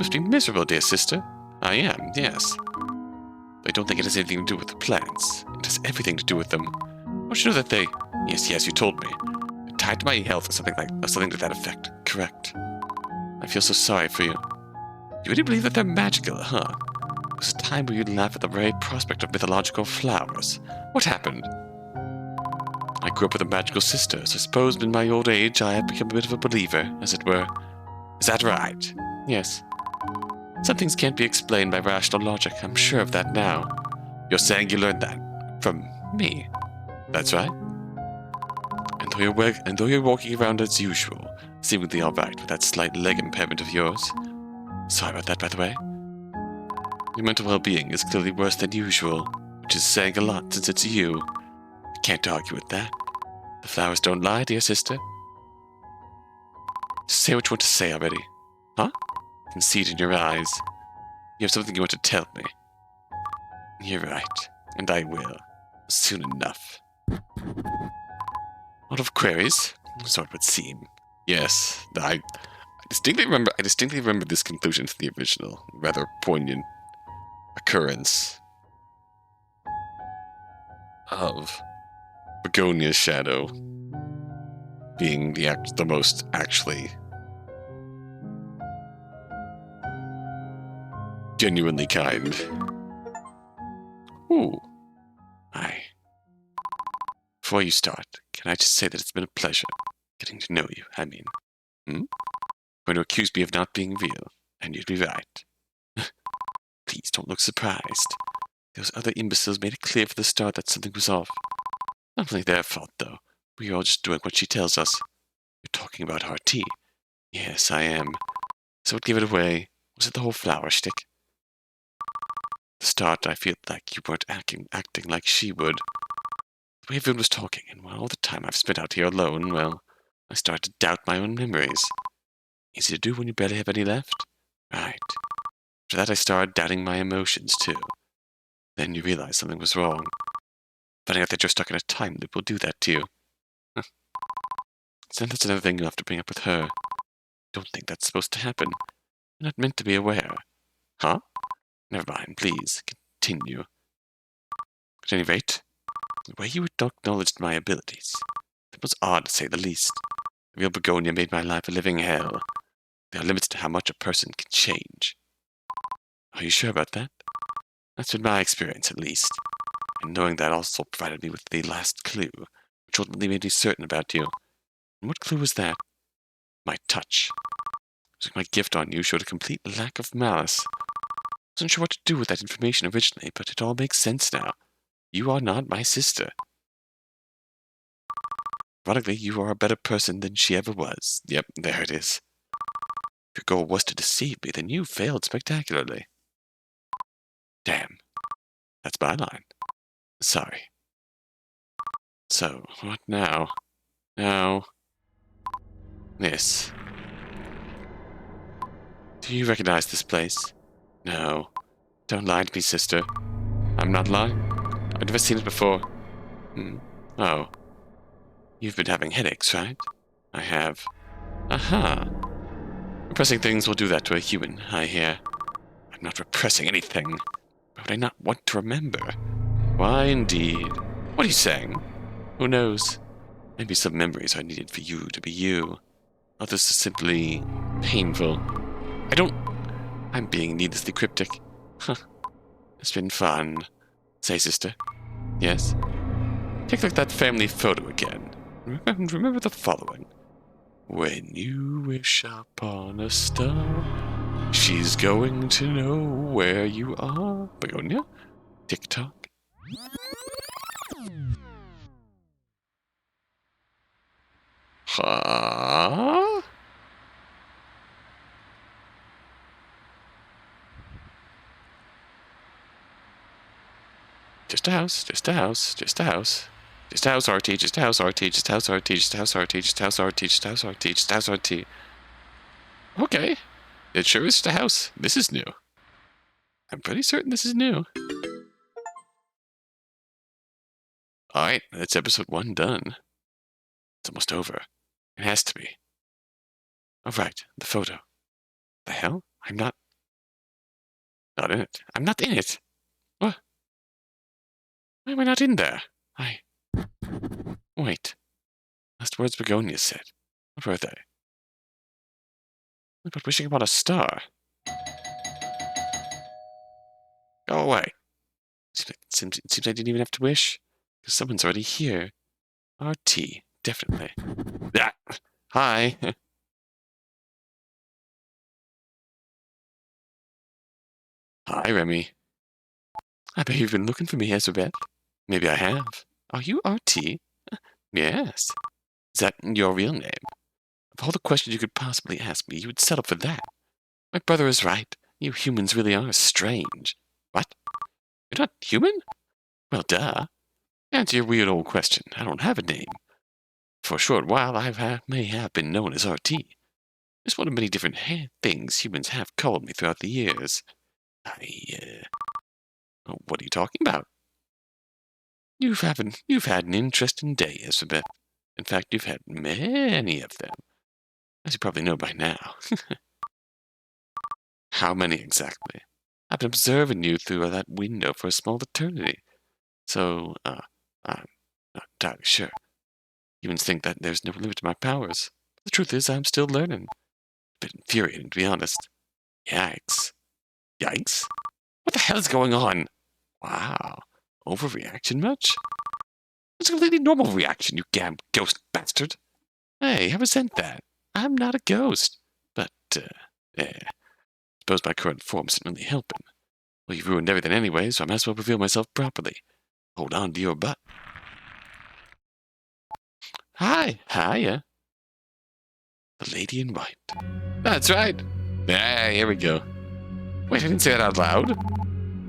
[SPEAKER 1] Must be miserable, dear sister. I am, yes. But I don't think it has anything to do with the plants. It has everything to do with them. Don't you know that they... Yes, you told me. They're tied to my health or something to that effect. Correct. I feel so sorry for you. You really believe that they're magical, huh? There was a time where you'd laugh at the very prospect of mythological flowers. What happened? I grew up with a magical sister, so I suppose in my old age I have become a bit of a believer, as it were. Is that right? Yes. Some things can't be explained by rational logic. I'm sure of that now. You're saying you learned that from me? That's right. And though you're walking around as usual, seemingly all right with that slight leg impairment of yours. Sorry about that, by the way. Your mental well-being is clearly worse than usual, which is saying a lot since it's you. I can't argue with that. The flowers don't lie, dear sister. Just say what you want to say already. Huh? I can see it in your eyes. You have something you want to tell me. You're right, and I will. Soon enough. A lot of queries, so it would seem. Yes, I distinctly remember this conclusion to the original. Rather poignant occurrence of Begonia's shadow being the most actually genuinely kind. Ooh. Before you start, can I just say that it's been a pleasure getting to know you, I mean. Going to accuse me of not being real, and you'd be right. Please don't look surprised. Those other imbeciles made it clear from the start that something was off. Not really their fault, though. We're all just doing what she tells us. You're talking about our tea. Yes, I am. So what gave it away? Was it the whole flower shtick? At the start, I feel like you weren't acting like she would. The way everyone was talking, and all the time I've spent out here alone, well, I started to doubt my own memories. Easy to do when you barely have any left? Right. After that, I started doubting my emotions, too. Then you realize something was wrong. Finding out that you're stuck in a time loop will do that to you. So that's another thing you'll have to bring up with her. Don't think that's supposed to happen. You're not meant to be aware. Huh? Never mind, please. Continue. At any rate, the way you acknowledged my abilities, that was odd to say the least. The real Begonia made my life a living hell. There are limits to how much a person can change. Are you sure about that? That's been my experience, at least. And knowing that also provided me with the last clue, which ultimately made me certain about you. And what clue was that? My touch. Using my gift on you showed a complete lack of malice. Wasn't sure what to do with that information originally, but it all makes sense now. You are not my sister. Ironically, you are a better person than she ever was. Yep, there it is. If your goal was to deceive me, then you failed spectacularly. Damn. That's my line. Sorry. So, what now? Now... this. Do you recognize this place? No. Don't lie to me, sister. I'm not lying. I've never seen it before. Oh. You've been having headaches, right? I have. Aha. Repressing things will do that to a human, I hear. I'm not repressing anything. Why would I not want to remember? Why, indeed. What are you saying? Who knows? Maybe some memories are needed for you to be you. Others are simply painful. I'm being needlessly cryptic. Huh. It's been fun. Say, sister. Yes? Take a look at that family photo again. Remember the following. When you wish upon a star, she's going to know where you are. Begonia? Tick-tock. Huh? Just a house, just a house, just a house. Just a house RT, just a house RT, just a house RT, just a house RT, just a house RT, just a house RT, just a house RT. Okay. It sure is just a house. This is new. I'm pretty certain this is new. Alright, that's episode 1 done. It's almost over. It has to be. Alright, the photo. The hell? I'm not Not in it. I'm not in it. What? Why am I not in there? Wait. Last words Begonia said. What were they? But wishing upon a star. Go away. It seems I didn't even have to wish. Because someone's already here. RT, definitely. Ah, hi. Hi, Remy. I bet you've been looking for me, Ezrebeth. Maybe I have. Are you RT? Yes. Is that your real name? Of all the questions you could possibly ask me, you would settle for that. My brother is right. You humans really are strange. What? You're not human? Well, duh. Answer your weird old question. I don't have a name. For a short while, may have been known as RT. It's one of many different things humans have called me throughout the years. What are you talking about? You've had an interesting day, Ezrebeth. In fact, you've had many of them, as you probably know by now. How many exactly? I've been observing you through that window for a small eternity. So, I'm not entirely sure. Humans think that there's no limit to my powers. But the truth is, I'm still learning. A bit infuriating, to be honest. Yikes. Yikes? What the hell is going on? Wow. Overreaction much? It's a completely normal reaction, you damn ghost bastard. Hey, I resent that. I'm not a ghost. But, suppose my current form isn't really helping. Well, you've ruined everything anyway, so I might as well reveal myself properly. Hold on to your butt. Hi, hiya. The lady in white. That's right. Ah, here we go. Wait, I didn't say that out loud.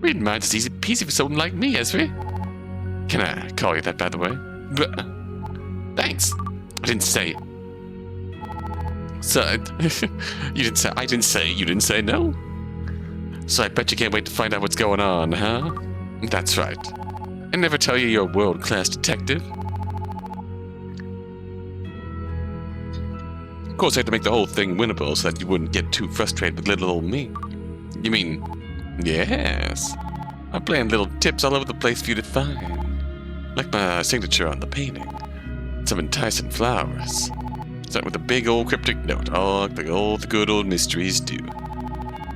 [SPEAKER 1] Reading minds is easy peasy for someone like me, Ezri. Can I call you that, by the way? Thanks. I didn't say. So, you didn't say. I didn't say. You didn't say no. So I bet you can't wait to find out what's going on, huh? That's right. I never tell you you're a world-class detective. Of course, I had to make the whole thing winnable so that you wouldn't get too frustrated with little old me. You mean, yes. I'm playing little tips all over the place for you to find. Like my signature on the painting. Some enticing flowers. Start with a big old cryptic note, all like the good old mysteries do.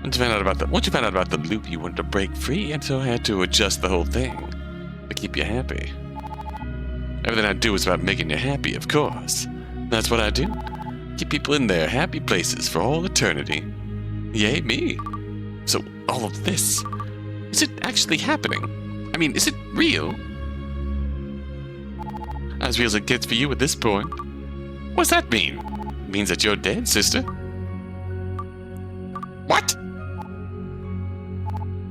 [SPEAKER 1] Once you found out about the loop, you wanted to break free, and so I had to adjust the whole thing to keep you happy. Everything I do is about making you happy, of course. That's what I do. Keep people in their happy places for all eternity. Yay me. So all of this, is it actually happening? I mean, is it real? As real as it gets for you at this point. What's that mean? It means that you're dead, sister. What?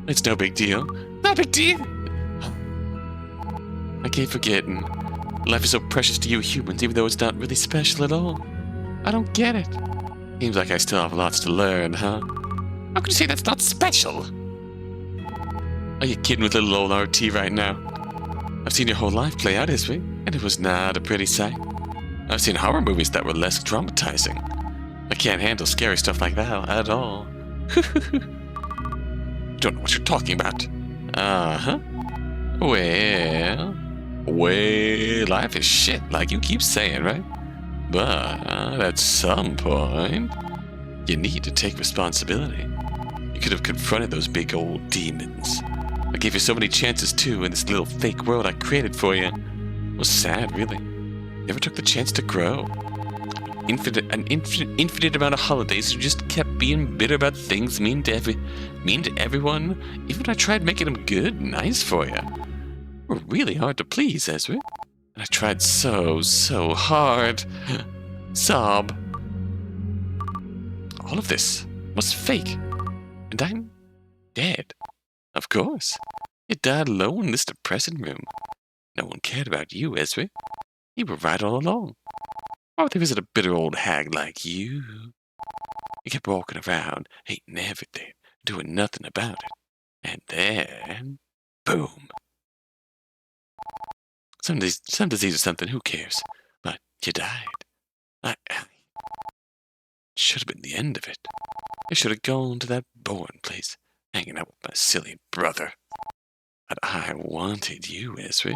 [SPEAKER 1] It's no big deal. No big deal. I keep forgetting. Life is so precious to you humans, even though it's not really special at all. I don't get it. Seems like I still have lots to learn, huh? How can you say that's not special? Are you kidding with little old RT right now? I've seen your whole life play out, Ezri, and it was not a pretty sight. I've seen horror movies that were less traumatizing. I can't handle scary stuff like that at all. Don't know what you're talking about. Uh-huh. Well, life is shit, like you keep saying, right? But at some point, you need to take responsibility. You could have confronted those big old demons. I gave you so many chances too in this little fake world I created for you. It was sad, really. Never took the chance to grow. An infinite amount of holidays, you just kept being bitter about things mean to everyone. Even when I tried making them good and nice for you. You were really hard to please, Ezra. And I tried so hard. Sob. All of this was fake. And I'm dead. Of course. You died alone in this depressing room. No one cared about you, Ezra. You were right all along. Why would they visit a bitter old hag like you? You kept walking around, hating everything, doing nothing about it. And then, boom. Some disease or something, who cares? But you died. I should have been the end of it. I should have gone to that boring place hanging out with my silly brother. But I wanted you, Ezra,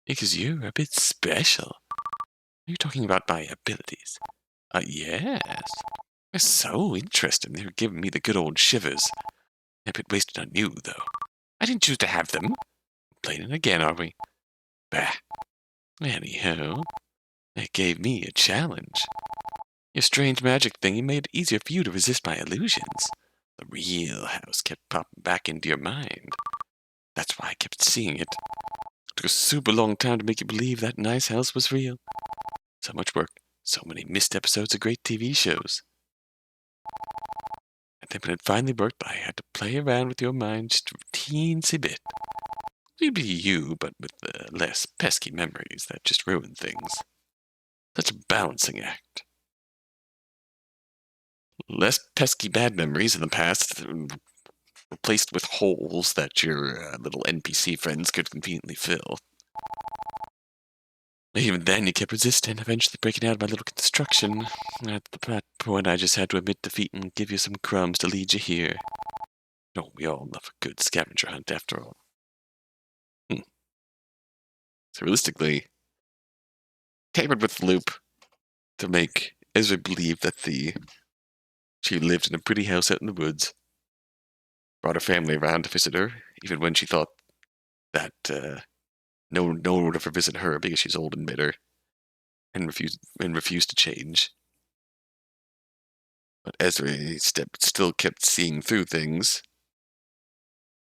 [SPEAKER 1] because you're a bit special. Are you talking about my abilities? Yes. They're so interesting. They're giving me the good old shivers. A bit wasted on you, though. I didn't choose to have them. Complaining again, are we? Bah. Anyhow, it gave me a challenge. Your strange magic thingy made it easier for you to resist my illusions. The real house kept popping back into your mind. That's why I kept seeing it. It took a super long time to make you believe that nice house was real. So much work, so many missed episodes of great TV shows. And then when it finally worked, I had to play around with your mind just a teensy bit. You'd be you, but with less pesky memories that just ruin things. Such a balancing act. Less pesky bad memories in the past, replaced with holes that your little NPC friends could conveniently fill. Even then, you kept resisting, eventually breaking out of my little construction. At that point, I just had to admit defeat and give you some crumbs to lead you here. Oh, we all love a good scavenger hunt, after all. So realistically, tapered with the loop to make Ezra believe that she lived in a pretty house out in the woods, brought her family around to visit her, even when she thought that no one would ever visit her because she's old and bitter, and refused to change. But Ezra still kept seeing through things,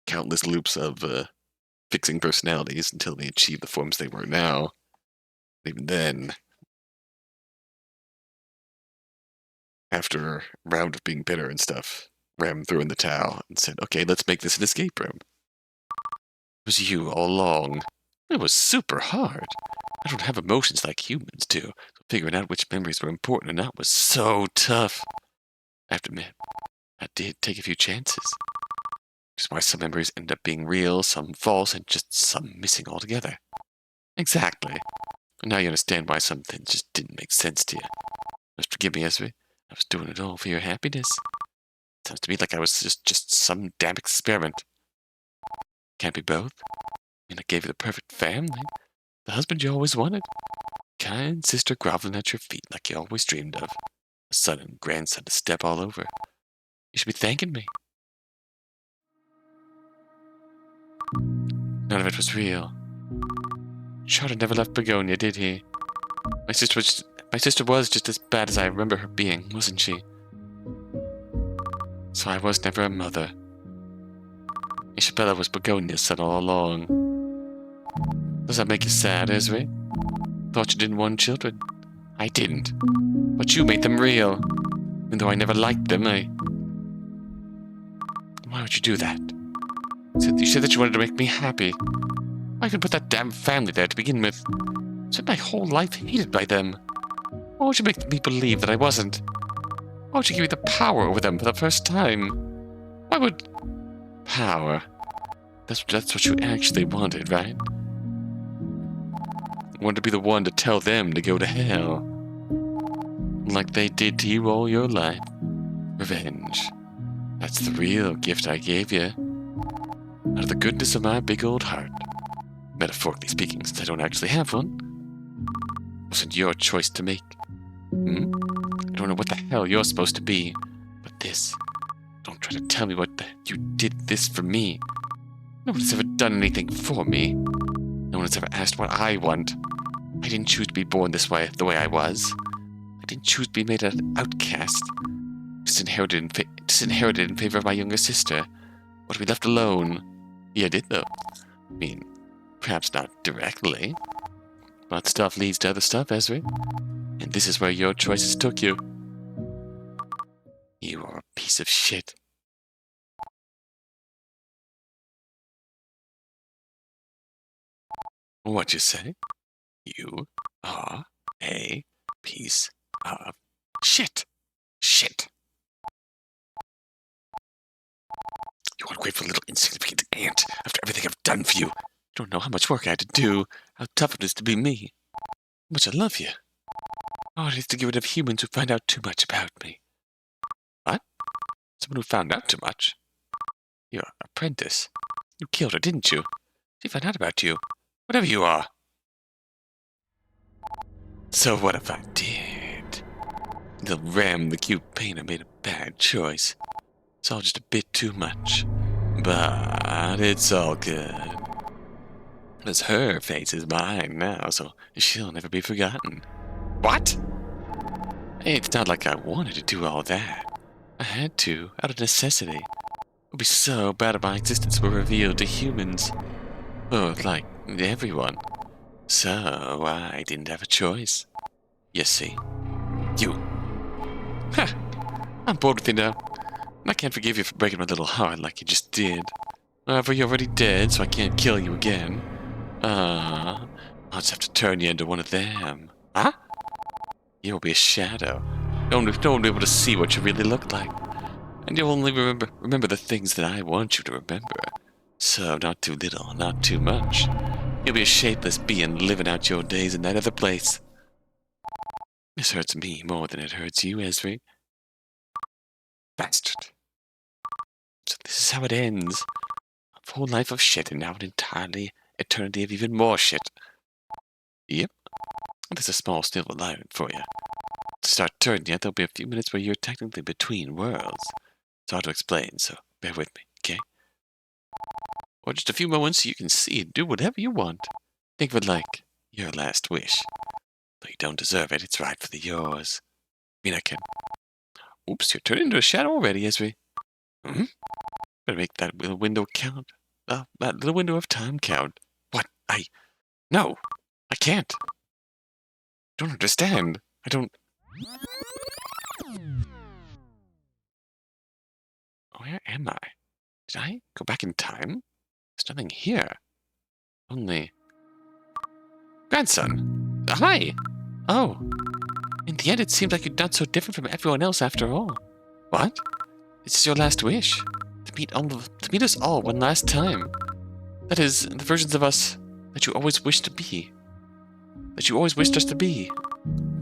[SPEAKER 1] countless loops of fixing personalities until they achieved the forms they were now. Even then, after a round of being bitter and stuff, rammed through in the towel and said, okay, let's make this an escape room. It was you all along. It was super hard. I don't have emotions like humans do, so figuring out which memories were important or not was so tough. I have to admit, I did take a few chances. Which is why some memories end up being real, some false, and just some missing altogether. Exactly. And now you understand why some things just didn't make sense to you. Just forgive me, Ezra. I was doing it all for your happiness. Sounds to me like I was just some damn experiment. Can't be both. I mean, I gave you the perfect family. The husband you always wanted. Kind sister groveling at your feet like you always dreamed of. A son and grandson to step all over. You should be thanking me. None of it was real. Charter never left Begonia, did he? My sister was just as bad as I remember her being, wasn't she? So I was never a mother. Isabella was Begonia's son all along. Does that make you sad, Ezra? Thought you didn't want children. I didn't. But you made them real. Even though I never liked them, Why would you do that? You said that you wanted to make me happy. I could put that damn family there to begin with. I spent my whole life hated by them. Why would you make me believe that I wasn't? Why would you give me the power over them for the first time? Why would... Power? That's what you actually wanted, right? You wanted to be the one to tell them to go to hell. Like they did to you all your life. Revenge. That's the real gift I gave you. Out of the goodness of my big old heart. Metaphorically speaking, since I don't actually have one. It wasn't your choice to make. I don't know what the hell you're supposed to be. But this... Don't try to tell me you did this for me. No one has ever done anything for me. No one has ever asked what I want. I didn't choose to be born this way, the way I was. I didn't choose to be made an outcast. Disinherited in favor of my younger sister. Or to be left alone. Yeah, I did though. I mean, perhaps not directly. But stuff leads to other stuff, Ezra. And this is where your choices took you. You are a piece of shit. What'd you say? You are a piece of shit. Shit. You ungrateful little insignificant ant after everything I've done for you. You don't know how much work I had to do, how tough it is to be me. How much I love you. How hard it is to get rid of humans who find out too much about me. What? Someone who found out too much? Your apprentice? You killed her, didn't you? She found out about you. Whatever you are. So what if I did? The ram, the cute painter, made a bad choice. It's all just a bit too much. But it's all good. Because her face is mine now, so she'll never be forgotten. What? Hey, it's not like I wanted to do all that. I had to, out of necessity. It would be so bad if my existence were revealed to humans. Or, like, everyone. So, I didn't have a choice. You see. You. Ha! I'm bored with you now. And I can't forgive you for breaking my little heart like you just did. However, you're already dead, so I can't kill you again. I'll just have to turn you into one of them. Huh? You'll be a shadow. No one will be able to see what you really look like. And you'll only remember the things that I want you to remember. So, not too little, not too much. You'll be a shapeless being living out your days in that other place. This hurts me more than it hurts you, Ezri. Bastard. So this is how it ends. A whole life of shit and now an entirely eternity of even more shit. Yep. There's a small silver lining for you. To start turning you, there'll be a few minutes where you're technically between worlds. It's hard to explain, so bear with me, okay? Or just a few moments so you can see and do whatever you want. Think of it like your last wish. Though you don't deserve it, it's rightfully yours. I mean, I can... Oops, you're turning into a shadow already, Ezri. Hmm? Better make that little window count. That little window of time count. What? No! I can't. Don't understand. I don't... Where am I? Did I go back in time? There's nothing here. Only... Grandson! Hi! Oh. In the end, it seems like you're not so different from everyone else after all. What? This is your last wish. To meet us all one last time. That is, the versions of us that you always wished to be. That you always wished us to be.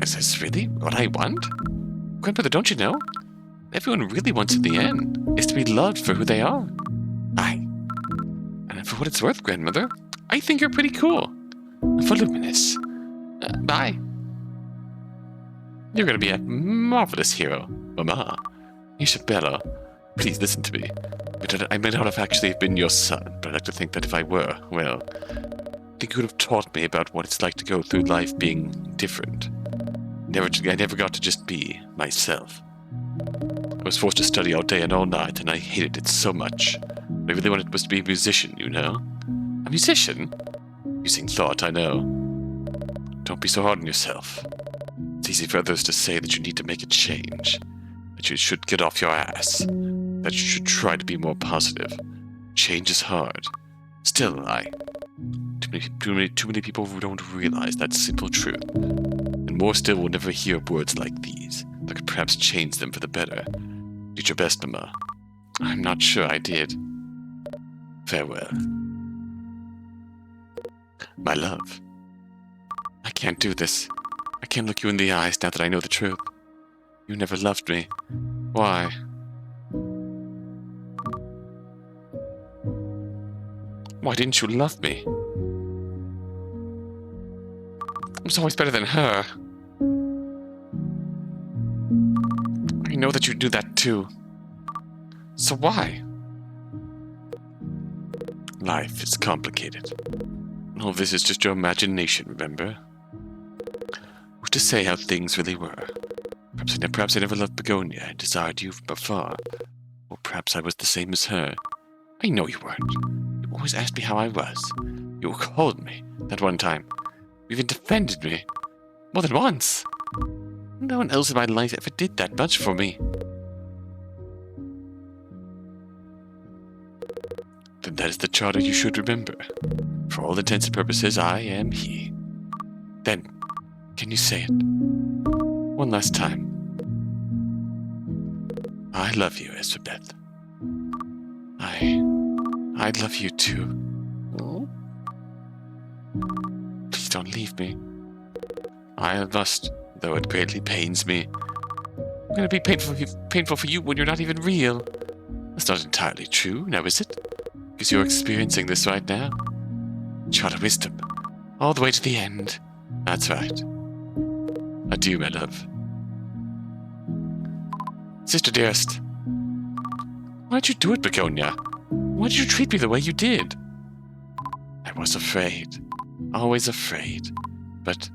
[SPEAKER 1] Is this really what I want? Grandmother, don't you know? Everyone really wants in the end is to be loved for who they are. And for what it's worth, Grandmother, I think you're pretty cool. Voluminous. Bye. You're gonna be a marvelous hero, Mama. Isabella, please listen to me. I may not have actually been your son, but I'd like to think that if I were, well, I think you would have taught me about what it's like to go through life being different. I never got to just be myself. I was forced to study all day and all night, and I hated it so much. I really wanted to be a musician, you know? A musician? Using thought, I know. Don't be so hard on yourself. It's easy for others to say that you need to make a change. That you should get off your ass. That you should try to be more positive. Change is hard. Still, too many people who don't realize that simple truth. And more still will never hear words like these that could perhaps change them for the better. Do your best, Mama. I'm not sure I did. Farewell. My love. I can't do this. I can't look you in the eyes now that I know the truth. You never loved me. Why? Why didn't you love me? I was always better than her. I know that you do that too. So why? Life is complicated. All this is just your imagination, remember? Who's to say how things really were? Perhaps I never loved Begonia and desired you from afar. Or perhaps I was the same as her. I know you weren't. You always asked me how I was. You called me that one time. You even defended me. More than once. No one else in my life ever did that much for me. Then that is the charter you should remember. For all intents and purposes, I am he. Then, can you say it? One last time. I love you, Ezrebeth. I love you too. Oh? Please don't leave me. I must, though it greatly pains me. It's going to be painful for you when you're not even real. That's not entirely true, now is it? Because you're experiencing this right now. Shot of wisdom. All the way to the end. That's right. Adieu, my love. Sister dearest. Why'd you do it, Begonia? Why did you treat me the way you did? I was afraid. Always afraid. But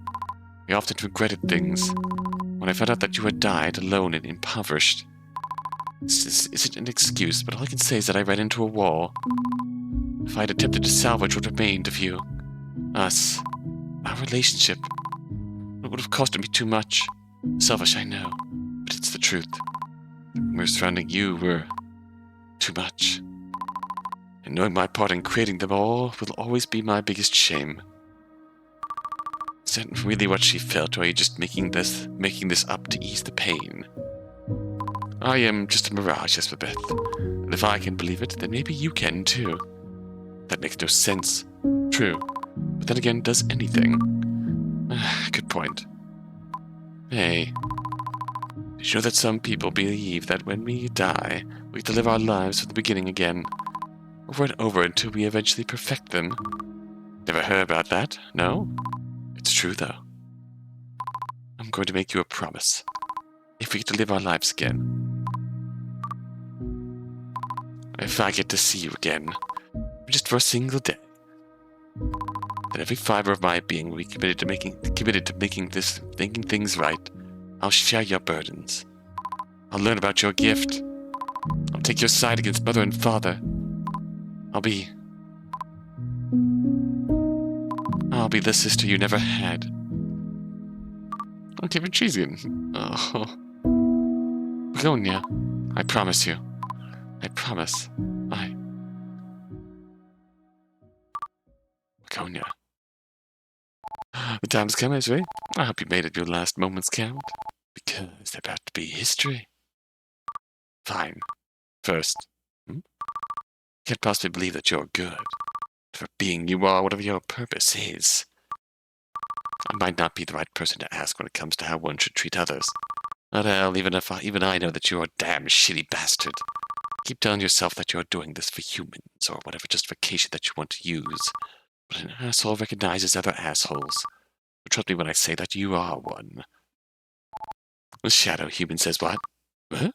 [SPEAKER 1] I often regretted things. When I found out that you had died alone and impoverished. This isn't an excuse, but all I can say is that I ran into a wall. If I had attempted to salvage what remained of you, us, our relationship, it would have costed me too much. Selfish, I know, but it's the truth. The rumors surrounding you were too much. And knowing my part in creating them all will always be my biggest shame. Is that really what she felt, or are you just making this up to ease the pain? I am just a mirage, Ezrebeth. And if I can believe it, then maybe you can too. That makes no sense. True. But then again, does anything? Good point. Hey. Did you know that some people believe that when we die, we get to live our lives from the beginning again? Over and over until we eventually perfect them? Never heard about that, no? It's true, though. I'm going to make you a promise. If we get to live our lives again, if I get to see you again, just for a single day, then every fiber of my being will be committed to making things right. I'll share your burdens. I'll learn about your gift. I'll take your side against mother and father. I'll be the sister you never had. Not even cheesy. Oh. Begonia, I promise you. I promise. Begonia. The time's come, Ezra. I hope you made it your last moments count. Because they're about to be history. Fine. First, can't possibly believe that you're good. For being you are, whatever your purpose is. I might not be the right person to ask when it comes to how one should treat others. But hell, even I know that you're a damn shitty bastard. Keep telling yourself that you're doing this for humans, or whatever justification that you want to use. But an asshole recognizes other assholes. But trust me when I say that you are one. The shadow human says what? Huh?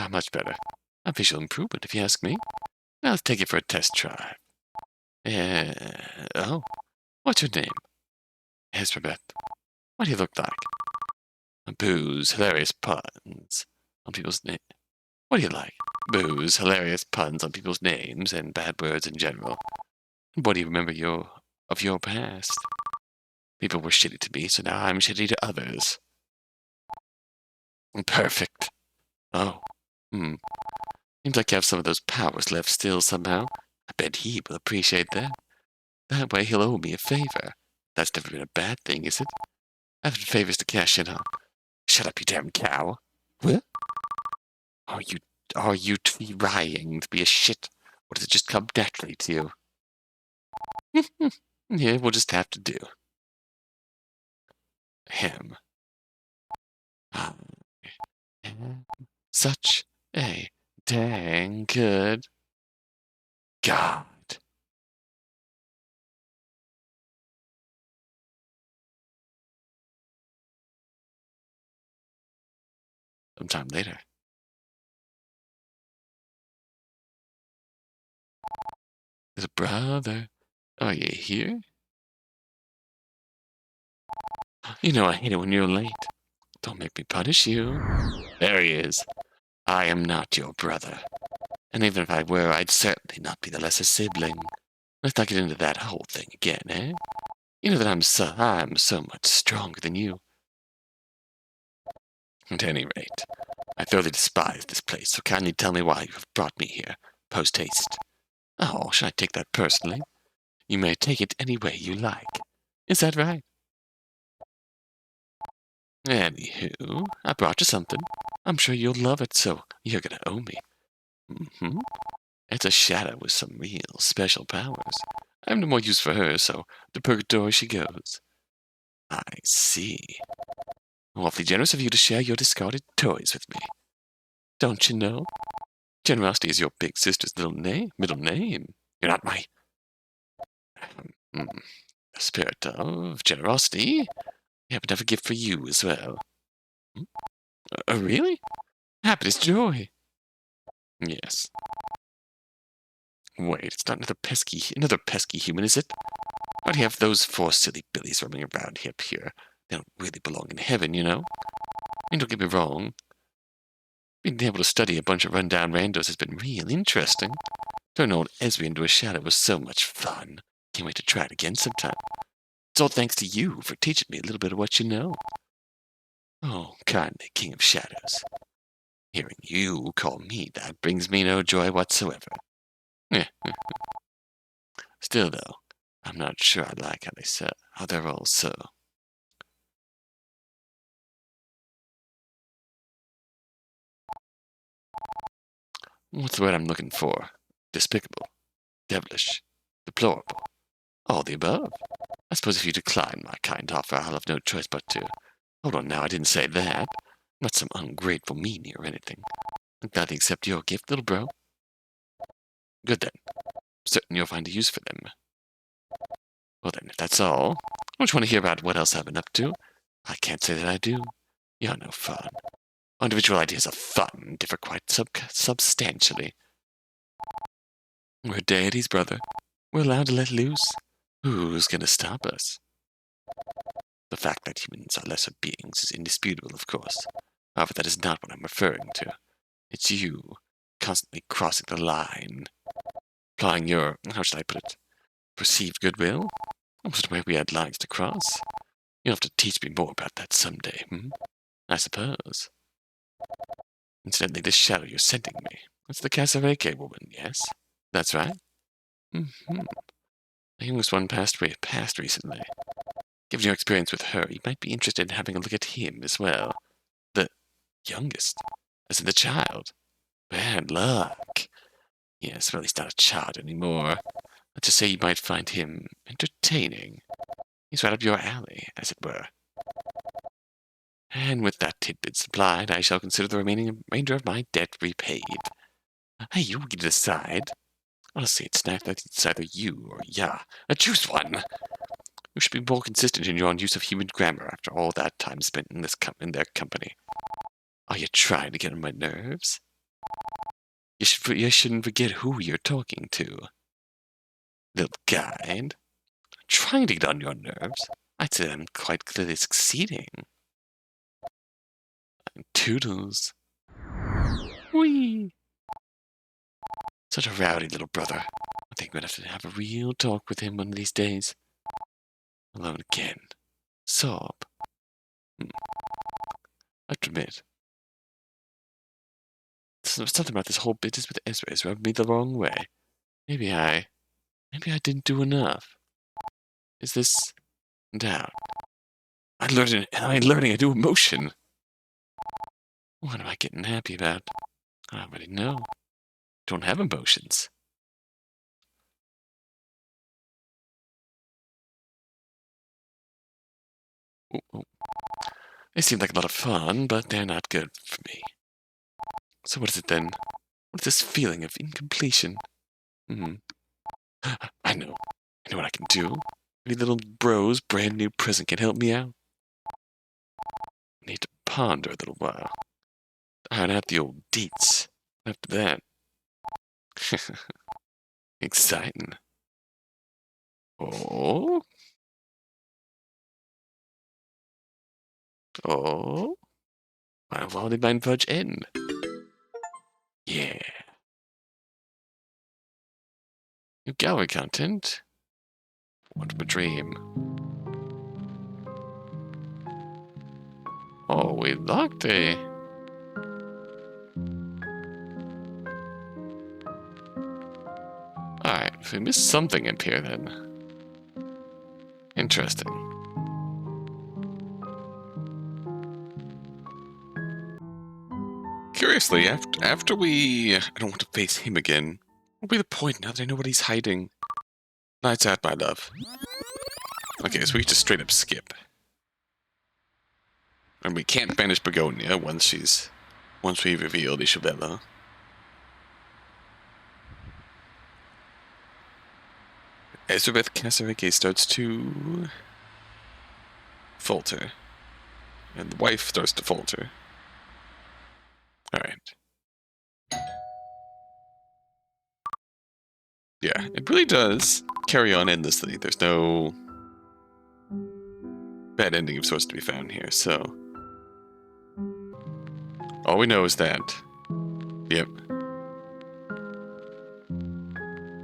[SPEAKER 1] Much better. A visual improvement, if you ask me. Now let's take it for a test drive. Oh? What's your name? Ezrebeth. What do you look like? Booze, hilarious puns on people's names. What do you like? Booze, hilarious puns on people's names, and bad words in general. What do you remember of your past? People were shitty to me, so now I'm shitty to others. Perfect. Oh. Seems like you have some of those powers left still somehow. I bet he will appreciate that. That way he'll owe me a favor. That's never been a bad thing, is it? Having favors to cash in on. Shut up, you damn cow. What? Are you trying to be a shit, or does it just come naturally to you? Yeah, we'll just have to do. Him. I am such a dang good God. Sometime later. There's a brother. Are you here? You know I hate it when you're late. Don't make me punish you. There he is. I am not your brother. And even if I were, I'd certainly not be the lesser sibling. Let's not get into that whole thing again, eh? You know that I'm so much stronger than you. At any rate, I thoroughly despise this place, so kindly tell me why you have brought me here, post-haste. Oh, should I take that personally? You may take it any way you like. Is that right? Anywho, I brought you something. I'm sure you'll love it, so you're gonna owe me. It's a shadow with some real special powers. I have no more use for her, so to purgatory she goes. I see. Awfully generous of you to share your discarded toys with me. Don't you know? Generosity is your big sister's middle name. You're not my... Hmm. Spirit of generosity. I happen to have a gift for you as well. Hmm? Really? Happiness, joy. Yes. Wait, it's not another pesky human, is it? Why do you have those four silly billies roaming around up here? They don't really belong in heaven, you know? And don't get me wrong, being able to study a bunch of run-down randos has been real interesting. Turning old Ezri into a shadow was so much fun. Can't wait to try it again sometime. It's all thanks to you for teaching me a little bit of what you know. Oh, kindly, King of Shadows. Hearing you call me that brings me no joy whatsoever. Still, though, I'm not sure I like how they're all so. What's the word I'm looking for? Despicable, devilish, deplorable. All the above. I suppose if you decline my kind offer, I'll have no choice but to. Hold on now, I didn't say that. Not some ungrateful meanie or anything. I'll gladly accept your gift, little bro. Good then. Certain you'll find a use for them. Well then, if that's all, don't you want to hear about what else I've been up to? I can't say that I do. You're no fun. Individual ideas of fun differ quite substantially. We're deities, brother. We're allowed to let loose. Who's gonna stop us? The fact that humans are lesser beings is indisputable, of course. However, that is not what I'm referring to. It's you, constantly crossing the line. Applying your, how should I put it, perceived goodwill? Almost where we had lines to cross. You'll have to teach me more about that someday, I suppose. Incidentally, this shadow you're sending me, it's the Casareke woman, yes? That's right. The youngest one passed recently. Given your experience with her, you might be interested in having a look at him as well. The youngest? As in the child? Bad luck. Yes, well, he's not a child anymore. Let's just say you might find him entertaining. He's right up your alley, as it were. And with that tidbit supplied, I shall consider the remainder of my debt repaid. Hey, you can decide. Honestly, it's either you or ya. Choose one. You should be more consistent in your use of human grammar after all that time spent in their company. Are you trying to get on my nerves? You shouldn't forget who you're talking to. Little guide. Trying to get on your nerves? I'd say I'm quite clearly succeeding. Toodles. Whee! Such a rowdy little brother. I think we'd have to have a real talk with him one of these days. Alone again. Sob. I have to admit, something about this whole business with Ezra has rubbed me the wrong way. Maybe I didn't do enough. Is this doubt? I'm learning a new emotion. What am I getting happy about? I already know. Don't have emotions. Ooh. They seem like a lot of fun, but they're not good for me. So what is it then? What is this feeling of incompletion? I know. I know what I can do. Any little bro's brand new present can help me out. I need to ponder a little while. Iron out the old deets. After that. Exciting. Oh? Oh? How did Mindfudge end? Yeah. New gallery content? What a dream. Oh, we locked it. Alright, so we missed something up here then. Interesting. Curiously, after we... I don't want to face him again. What'll be the point now that I know what he's hiding? Lights out, my love. Okay, so we just straight up skip. And we can't banish Begonia once we reveal Isabella. Ezrebeth Kasarike starts to falter. And the wife starts to falter. Alright. Yeah, it really does carry on endlessly. There's no bad ending of sorts to be found here, so... all we know is that... yep.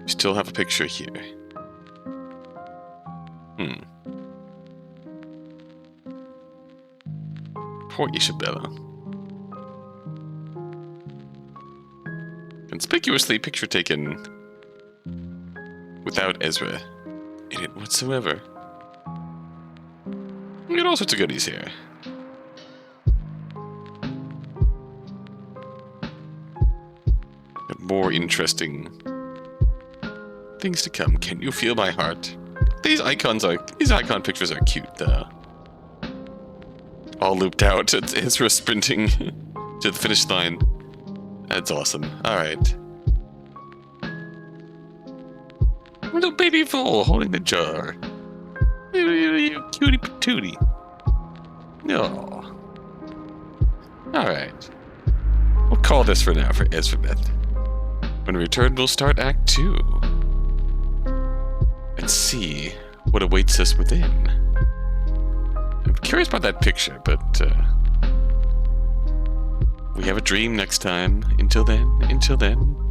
[SPEAKER 1] We still have a picture here. Poor Isabella. Conspicuously picture taken without Ezra in it whatsoever. We got all sorts of goodies here. But more interesting things to come. Can you feel my heart? These icon pictures are cute though. All looped out. It's Ezra sprinting to the finish line. That's awesome. Alright. Little baby fool holding the jar. You cutie patootie. No. Alright. We'll call this for now for Ezrebeth. When we return, we'll start Act 2. And see what awaits us within. I'm curious about that picture, but we have a dream next time. Until then.